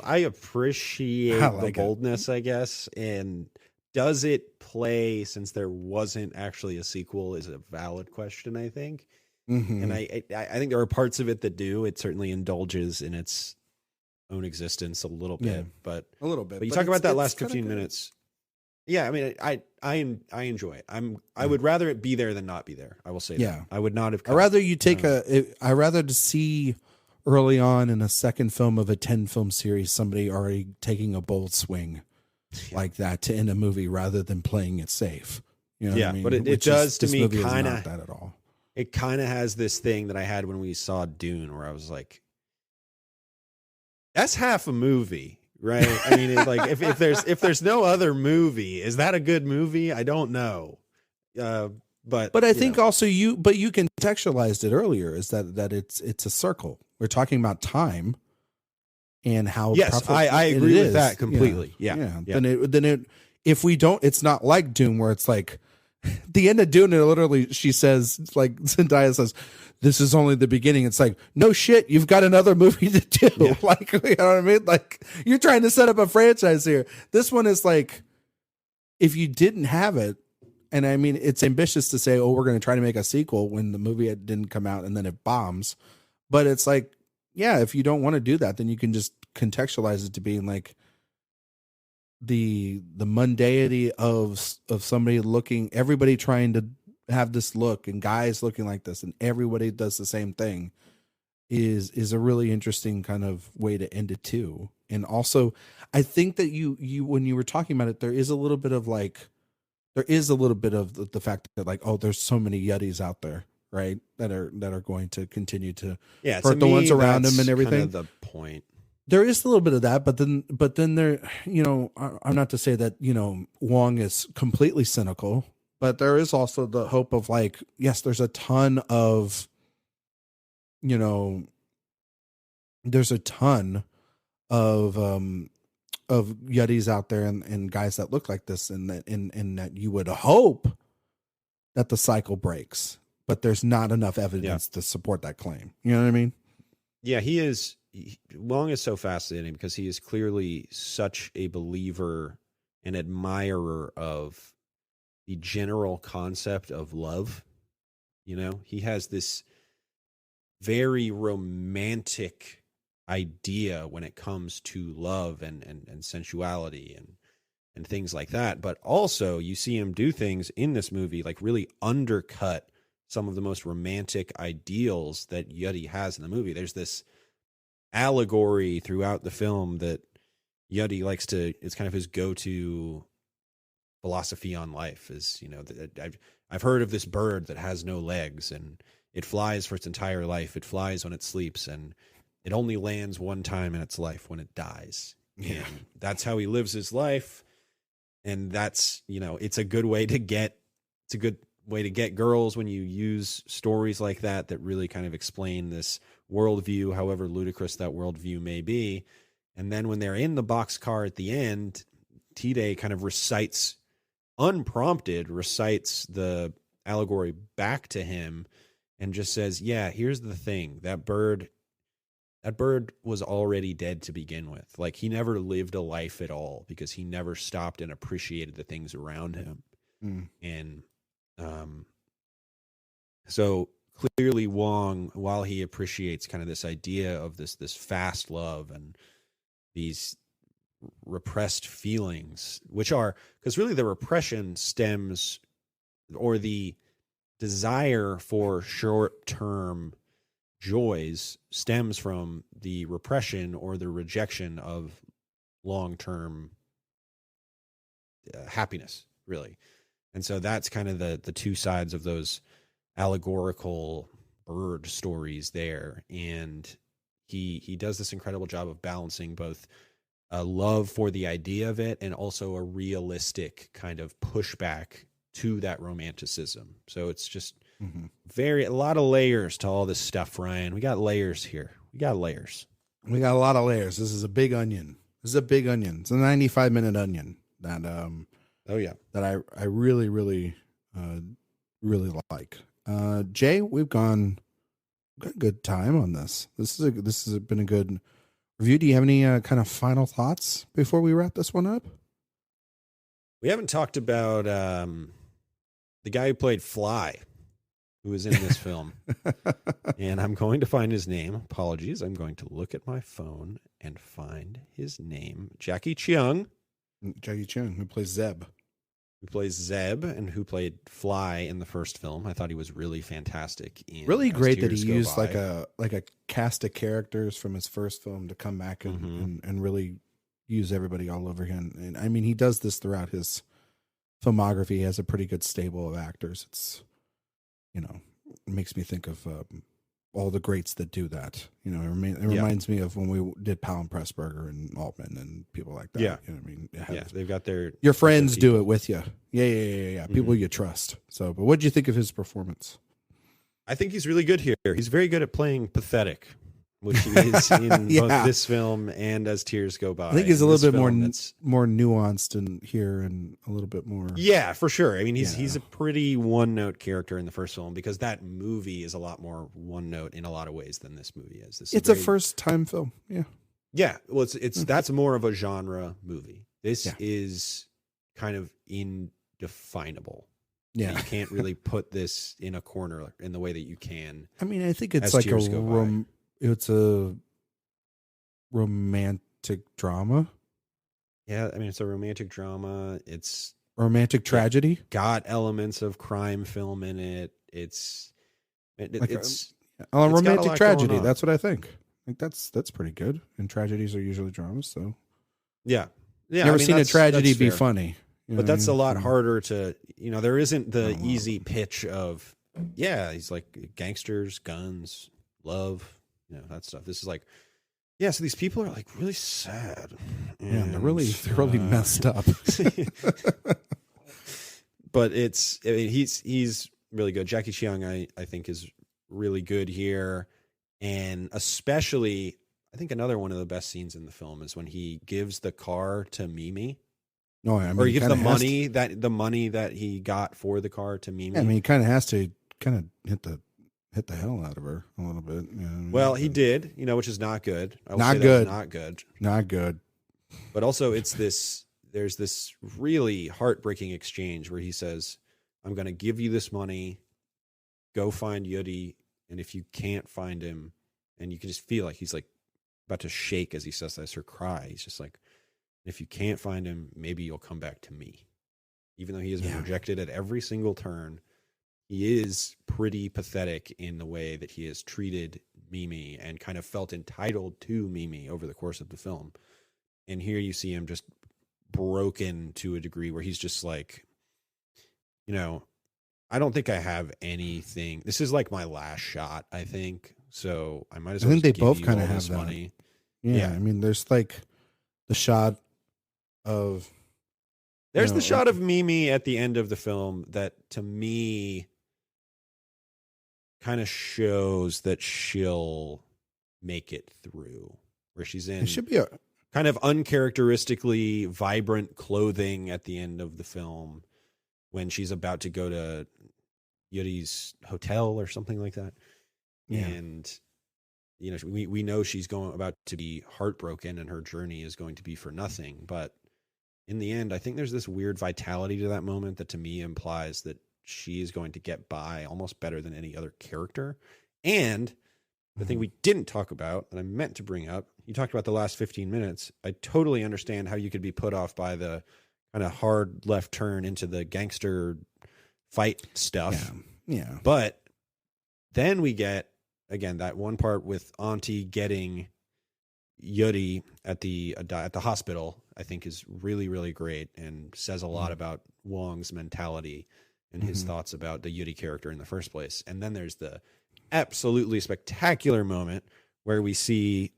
I appreciate the boldness, I guess. And does it play, since there wasn't actually a sequel, is a valid question, I think. Mm-hmm. And I think there are parts of it that do. It certainly indulges in its own existence a little bit, but a little bit. But you talk about that last 15 minutes. Yeah, I mean, I enjoy it. I would rather it be there than not be there. I will say that. I would not have. I'd rather you take I rather to see early on in a second film of a 10-film series somebody already taking a bold swing like that to end a movie rather than playing it safe. You know what I mean? But it does to me kind of that at all. It kind of has this thing that I had when we saw Dune, where I was like, That's half a movie, right? I mean, like if there's no other movie, is that a good movie? I don't know. But I think also you contextualized it earlier is that it's a circle. We're talking about time and how. Yes, I agree with that completely. Yeah. Then it if we don't, it's not like Dune where it's like the end of Dune. It literally, she says, like Zendaya says, "This is only the beginning." It's like, no shit, you've got another movie to do. Yeah. Like, you know what I mean? Like, you're trying to set up a franchise here. This one is like, if you didn't have it. And I mean, it's ambitious to say, oh, we're going to try to make a sequel when the movie didn't come out and then it bombs. But it's like, yeah, if you don't want to do that, then you can just contextualize it to being like the mundanity of somebody looking, everybody trying to have this look and guys looking like this and everybody does the same thing is a really interesting kind of way to end it too. And also, I think that you when you were talking about it, there is a little bit of the fact that like, oh, there's so many yutties out there, right? That are going to continue to hurt the ones around them and everything. Kind of the point. There is a little bit of that, but then there, you know, I'm not to say that, you know, Wong is completely cynical, but there is also the hope of like, yes, there's a ton of, you know, there's a ton of yutties out there and guys that look like this and that you would hope that the cycle breaks, but there's not enough evidence to support that claim. You know what I mean? Yeah, Wong is so fascinating because he is clearly such a believer and admirer of the general concept of love. You know, he has this very romantic idea when it comes to love and sensuality and things like that. But also you see him do things in this movie like really undercut some of the most romantic ideals that Yudi has in the movie. There's this allegory throughout the film that Yudi likes to, it's kind of his go-to philosophy on life is, you know, I've heard of this bird that has no legs and it flies for its entire life. It flies when it sleeps and it only lands one time in its life when it dies. Yeah. And that's how he lives his life. And that's, you know, it's a good way to get girls when you use stories like that really kind of explain this worldview, however ludicrous that worldview may be. And then when they're in the boxcar at the end, Tide kind of unprompted recites the allegory back to him and just says, yeah, here's the thing. That bird was already dead to begin with. Like, he never lived a life at all because he never stopped and appreciated the things around him. And so clearly Wong, while he appreciates kind of this idea of this fast love and these repressed feelings, which are, because really the repression stems, or the desire for short-term joys stems from the repression or the rejection of long-term happiness, really. And so that's kind of the two sides of those allegorical bird stories there. And he does this incredible job of balancing both a love for the idea of it and also a realistic kind of pushback to that romanticism. So it's just a lot of layers to all this stuff, Ryan. We got layers here. We got a lot of layers. This is a big onion. It's a 95-minute onion that that I really, really, really like. Jay, we've got a good time on this. This has been a good review. Do you have any kind of final thoughts before we wrap this one up? We haven't talked about the guy who played Fly, who was in this film. And I'm going to find his name. Apologies. I'm going to look at my phone and find his name. Jackie Cheung, who plays Zeb. And who played Fly in the first film. I thought he was really fantastic. Really great that he used like a cast of characters from his first film to come back and really use everybody all over again. And I mean, he does this throughout his filmography. He has a pretty good stable of actors. It's, you know, it makes me think of all the greats that do that. You know, it reminds me of when we did Powell and Pressburger and Altman and people like that. Yeah. You know what I mean? They've got your friends do it with you. Yeah. People you trust. So, but what did you think of his performance? I think he's really good here. He's very good at playing pathetic, which he is in both this film and As Tears Go By. I think he's a little bit more nuanced in here and a little bit more. Yeah, for sure. I mean, he's a pretty one-note character in the first film because that movie is a lot more one-note in a lot of ways than this movie is. It's a first-time film. Yeah. Yeah. Well, that's more of a genre movie. This is kind of indefinable. Yeah. You can't really put this in a corner in the way that you can. I mean, I think it's like it's a romantic drama. Yeah, I mean, it's a romantic drama. It's romantic tragedy. Got elements of crime film in it. It's a romantic tragedy. That's what I think. I think that's pretty good. And tragedies are usually dramas, so yeah. Never seen a tragedy be funny. But that's a lot harder to, there isn't the easy pitch of, he's like gangsters, guns, love, that stuff. This is like, so these people are like really sad. And they're really messed up. But he's really good. Jackie Cheung, I think, is really good here. And especially, I think another one of the best scenes in the film is when he gives the car to Mimi. No, I mean, or he gives the money that he got for the car to Mimi. Yeah, I mean, he kind of has to hit the hell out of her a little bit. Well, he did, which is not good. Not good. Not good. But also, there's this really heartbreaking exchange where he says, "I'm going to give you this money. Go find Yuri, and if you can't find him," and you can just feel like he's like about to shake as he says this or cry. He's just like, if you can't find him, maybe you'll come back to me. Even though he has been rejected at every single turn, he is pretty pathetic in the way that he has treated Mimi and kind of felt entitled to Mimi over the course of the film. And here you see him just broken to a degree where he's just like, I don't think I have anything. This is like my last shot, I think. So I might as well. I think they both kind of have that. Money. Yeah. I mean, there's like the shot of the shot of Mimi at the end of the film that to me kind of shows that she'll make it through, where she's in kind of uncharacteristically vibrant clothing at the end of the film when she's about to go to Yuri's hotel or something like that. Yeah. And we know she's about to be heartbroken and her journey is going to be for nothing, but in the end, I think there's this weird vitality to that moment that to me implies that she is going to get by almost better than any other character. And the thing we didn't talk about that I meant to bring up, you talked about the last 15 minutes. I totally understand how you could be put off by the kind of hard left turn into the gangster fight stuff. Yeah. But then we get, again, that one part with Auntie getting Yuri at the hospital, I think is really, really great and says a lot about Wong's mentality and his thoughts about the Yuri character in the first place. And then there's the absolutely spectacular moment where we see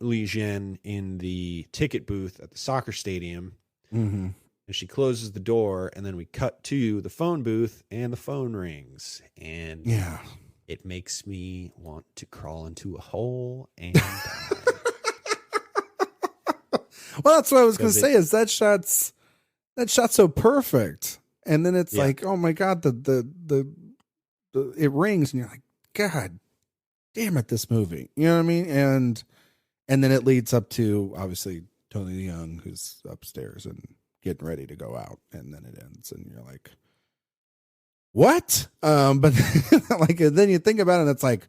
Li Jian in the ticket booth at the soccer stadium. Mm-hmm. And she closes the door, and then we cut to the phone booth, and the phone rings. And it makes me want to crawl into a hole and die. Well, that's what I was going to say. Is that shot's so perfect, and then it's like, oh my god, the it rings, and you're like, God damn it, this movie. You know what I mean? And then it leads up to obviously Tony Leung, who's upstairs and getting ready to go out, and then it ends, and you're like, what? But like then you think about it, and it's like,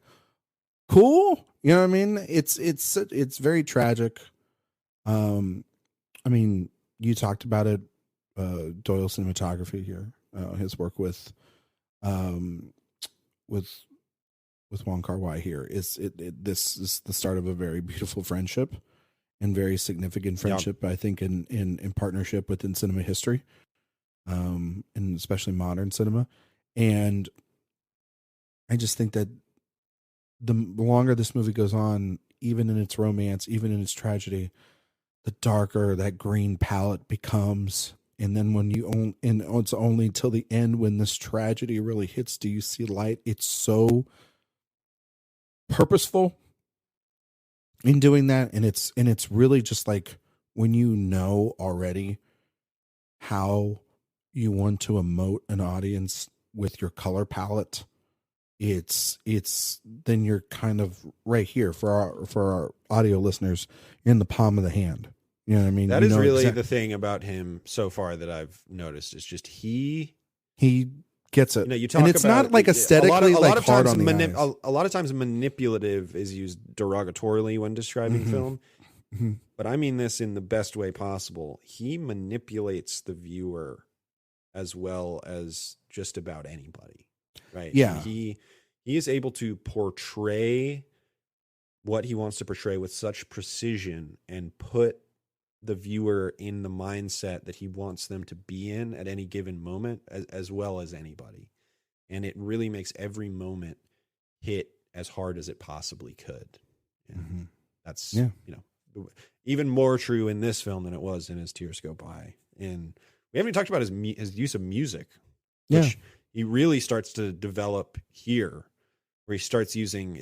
cool. You know what I mean? It's very tragic. I mean, you talked about it, Doyle cinematography here, his work with Wong Kar-wai here this is the start of a very beautiful friendship and very significant friendship, I think, in partnership within cinema history, and especially modern cinema. And I just think that the longer this movie goes on, even in its romance, even in its tragedy, the darker that green palette becomes. And then when it's only till the end when this tragedy really hits, do you see light? It's so purposeful in doing that, and it's really just like when you know already how you want to emote an audience with your color palette, it's then you're kind of right here for our audio listeners in the palm of the hand. You know what I mean? That is really the thing about him so far that I've noticed. Is just he gets it. You talk and it's about, not like aesthetically a lot of hard times on the eyes. a lot of times manipulative is used derogatorily when describing film. Mm-hmm. But I mean this in the best way possible. He manipulates the viewer as well as just about anybody, right? Yeah. He is able to portray what he wants to portray with such precision and put the viewer in the mindset that he wants them to be in at any given moment, as well as anybody. And it really makes every moment hit as hard as it possibly could. And that's, even more true in this film than it was in As Tears Go By. And we haven't even talked about his use of music, which he really starts to develop here, where he starts using,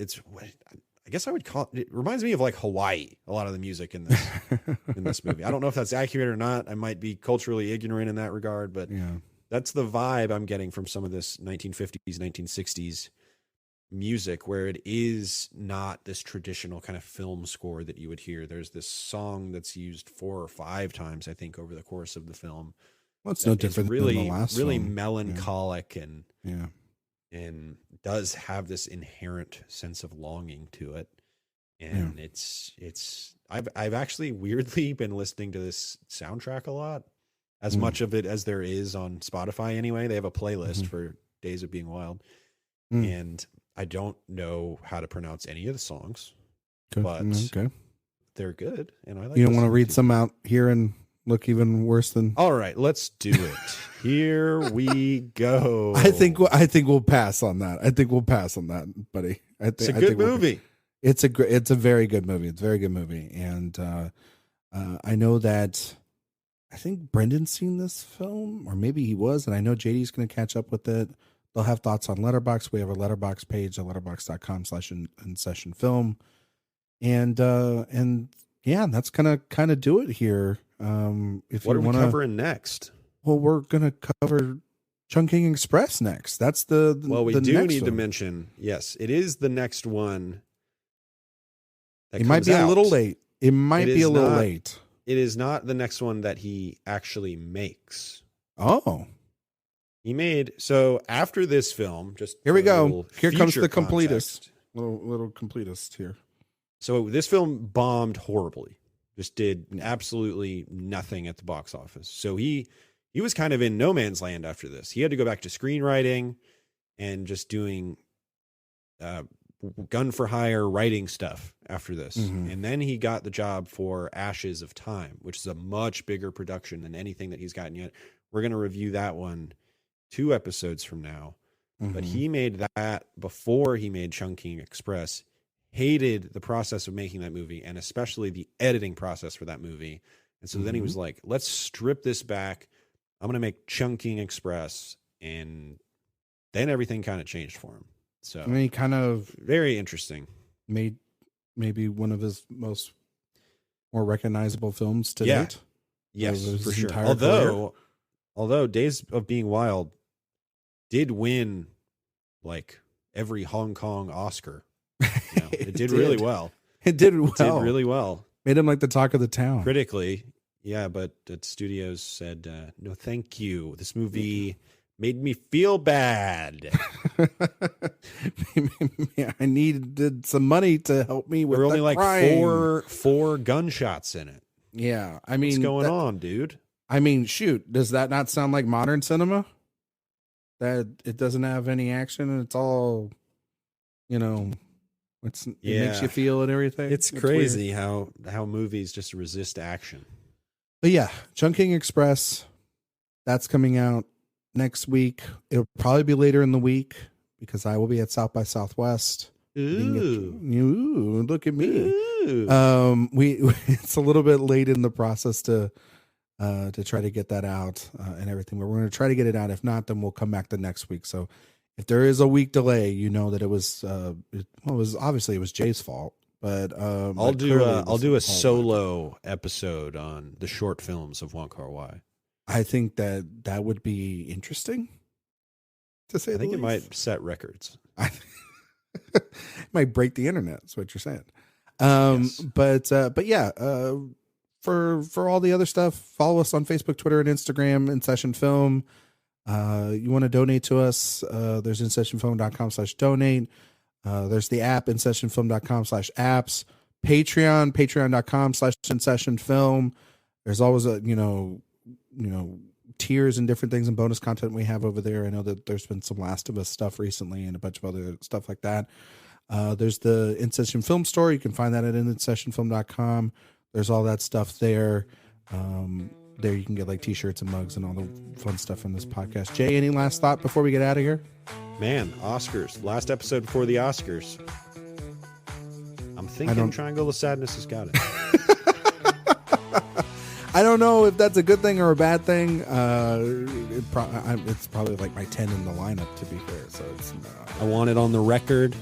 I guess I would call it reminds me of like Hawaii, a lot of the music in this movie. I don't know if that's accurate or not. I might be culturally ignorant in that regard, but that's the vibe I'm getting from some of this 1950s, 1960s music, where it is not this traditional kind of film score that you would hear. There's this song that's used 4 or 5 times, I think, over the course of the film. Well, it's no different than the last really film. melancholic and does have this inherent sense of longing to it. And I've actually weirdly been listening to this soundtrack a lot, as much of it as there is on Spotify anyway. They have a playlist for Days of Being Wild. And I don't know how to pronounce any of the songs, but they're good. And I like. You don't want to read some out here and look even worse than. All right, let's do it. Here we go. I think we'll pass on that. I think we'll pass on that, buddy. It's a good movie. It's a very good movie. It's a very good movie, and I know that I think Brendan's seen this film, or maybe he was, and I know JD's going to catch up with it. They'll have thoughts on Letterboxd. We have a Letterboxd page at letterboxd.com/InSession Film, and yeah, that's gonna kind of do it here. If what you are we covering next? Well, we're gonna cover Chungking Express next. That's the we the do next need to one. mention. Yes, it is the next one. It might be a little late. It might be a little late. It is not the next one that he actually makes. Oh. He made, so after this film, just here we go. Here comes the completist. Little completist here. So this film bombed horribly. Just did absolutely nothing at the box office. So he was kind of in no man's land after this. He had to go back to screenwriting and just doing gun for hire writing stuff after this. And then he got the job for Ashes of Time, which is a much bigger production than anything that he's gotten yet. We're going to review that one 2 episodes from now. But he made that before he made Chungking Express. Hated the process of making that movie, and especially the editing process for that movie. And so then he was like, let's strip this back. I'm going to make Chungking Express. And then everything kind of changed for him. So I mean, he kind of very interesting. Made maybe one of his more recognizable films to date. Yes, for sure. Career. Although Days of Being Wild did win like every Hong Kong Oscar. It did really well. It did well. It did really well. Made him like the talk of the town. Critically, yeah, but the studios said, no, thank you. This movie made me feel bad. I needed some money to help me with there were only like crying. four gunshots in it. Yeah, I mean, what's going on, dude? I mean, shoot, does that not sound like modern cinema? That it doesn't have any action and it's all, it makes you feel and everything. It's crazy how movies just resist action. But yeah, Chungking Express, that's coming out next week. It'll probably be later in the week because I will be at South by Southwest Ooh, look at me. Ooh. It's a little bit late in the process to try to get that out and everything, but we're going to try to get it out. If not, then we'll come back the next week. So if there is a week delay, you know that it was obviously it was Jay's fault, but I'll do a solo episode on the short films of Wong Kar-wai. I think that would be interesting, to say I think the it least. might set records. Might break the internet. That's what you're saying. Yes. But yeah, for all the other stuff, follow us on Facebook, Twitter, and Instagram, InSession Film. You want to donate to us, there's InSessionFilm.com/donate. There's the app, InSessionFilm.com/apps. Patreon.com/InSessionFilm. There's always a, tiers and different things and bonus content we have over there. I know that there's been some Last of Us stuff recently and a bunch of other stuff like that. There's the InSession Film Store. You can find that at InSessionFilm.com. There's all that stuff there. There you can get like t-shirts and mugs and all the fun stuff from this podcast. Jay, any last thought before we get out of here? Man, Oscars. Last episode before the Oscars. I'm thinking Triangle of Sadness has got it. I don't know if that's a good thing or a bad thing. It's probably like my 10 in the lineup, to be fair. So it's. I want it on the record.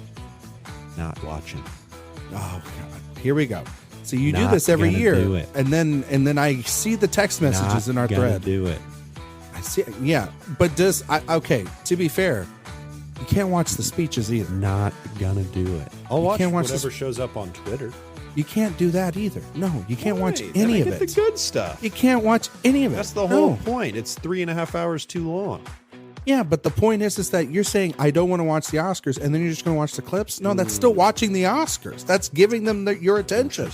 Not watching. Oh God! Here we go. So you do this every year, and then I see the text messages in our thread. Do it. I see. Yeah, but okay? To be fair, you can't watch the speeches either. Not gonna do it. I'll watch can't watch whatever shows up on Twitter. You can't do that either. No, you can't watch any of it. The good stuff. You can't watch any of it. That's the whole point. It's 3.5 hours too long. Yeah, but the point is that you're saying I don't want to watch the Oscars, and then you're just going to watch the clips. No, that's still watching the Oscars. That's giving them your attention.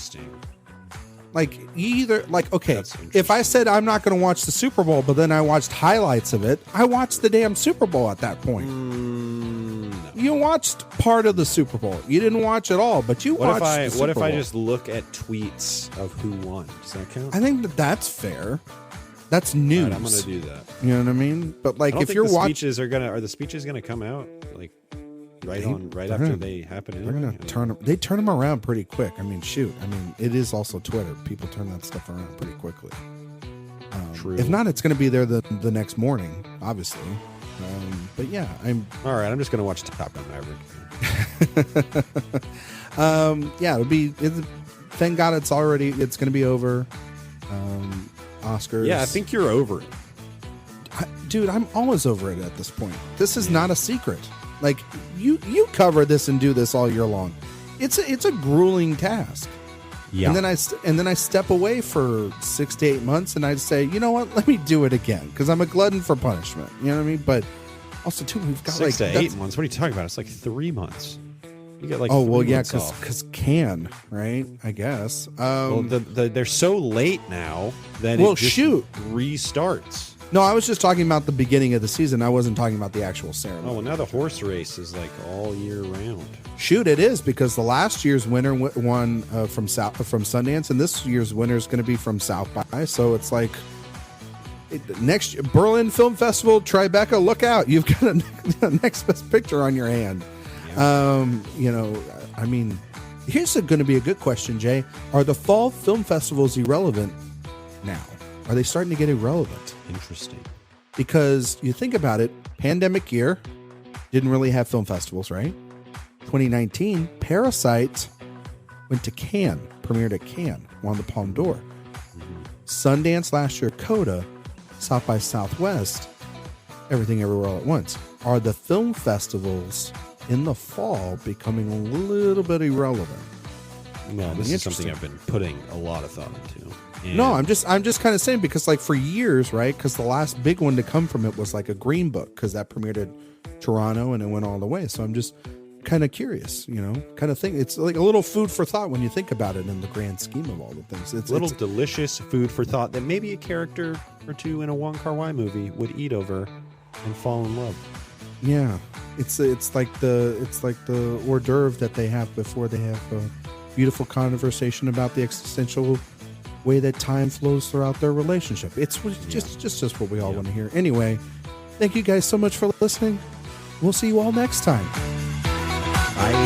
Like you either okay, if I said I'm not going to watch the Super Bowl, but then I watched highlights of it, I watched the damn Super Bowl at that point. No. You watched part of the Super Bowl. You didn't watch it all, but you watched the Super Bowl. What if I just look at tweets of who won? Does that count? I think that's fair. That's news. Right, I'm going to do that. You know what I mean? But like, if you're watching, are the speeches going to come out like right after they happen? They're going to turn them around pretty quick. I mean, shoot. I mean, it is also Twitter. People turn that stuff around pretty quickly. True. If not, it's going to be there the next morning, obviously. But yeah, all right. I'm just going to watch Top Gun Maverick. Yeah, thank God it's going to be over. Oscars. Yeah, I think you're over it. Dude, I'm always over it at this point. This is not a secret. Like you cover this and do this all year long. It's a grueling task. Yeah. And then I step away for 6 to 8 months and I say, you know what? Let me do it again because I'm a glutton for punishment. You know what I mean? But also too, we've got 6 to 8 months. What are you talking about? It's like 3 months. You get like because can, right? I guess. They're so late now that it just restarts. No, I was just talking about the beginning of the season. I wasn't talking about the actual ceremony. Oh, well, now the horse race is like all year round. Shoot, it is because the last year's winner won from Sundance, and this year's winner is going to be from South by. So it's like next year, Berlin Film Festival, Tribeca, look out! You've got a next best picture on your hand. I mean, here's going to be a good question, Jay. Are the fall film festivals irrelevant now? Are they starting to get irrelevant? Interesting. Because you think about it, pandemic year, didn't really have film festivals, right? 2019, Parasite went to Cannes, premiered at Cannes, won the Palme d'Or. Mm-hmm. Sundance last year, Coda, South by Southwest, Everything Everywhere All at Once. Are the film festivals in the fall becoming a little bit irrelevant? No, this is something I've been putting a lot of thought into. And no, I'm just kind of saying because like for years, right? Because the last big one to come from it was like a Green Book because that premiered at Toronto and it went all the way. So I'm just kind of curious, kind of thing. It's like a little food for thought when you think about it in the grand scheme of all the things. It's delicious food for thought that maybe a character or two in a Wong Kar-wai movie would eat over and fall in love. Yeah, it's like the hors d'oeuvre that they have before they have a beautiful conversation about the existential way that time flows throughout their relationship. It's just what we all want to hear. Anyway, thank you guys so much for listening. We'll see you all next time.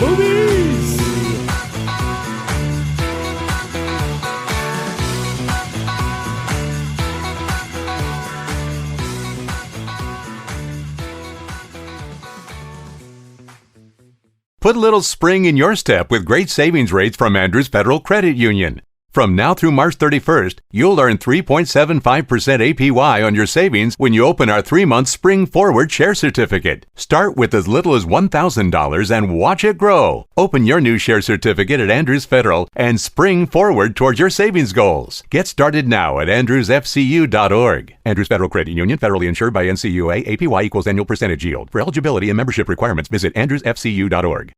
Movies. Put a little spring in your step with great savings rates from Andrews Federal Credit Union. From now through March 31st, you'll earn 3.75% APY on your savings when you open our 3-month Spring Forward Share Certificate. Start with as little as $1,000 and watch it grow. Open your new share certificate at Andrews Federal and spring forward towards your savings goals. Get started now at andrewsfcu.org. Andrews Federal Credit Union, federally insured by NCUA, APY equals annual percentage yield. For eligibility and membership requirements, visit andrewsfcu.org.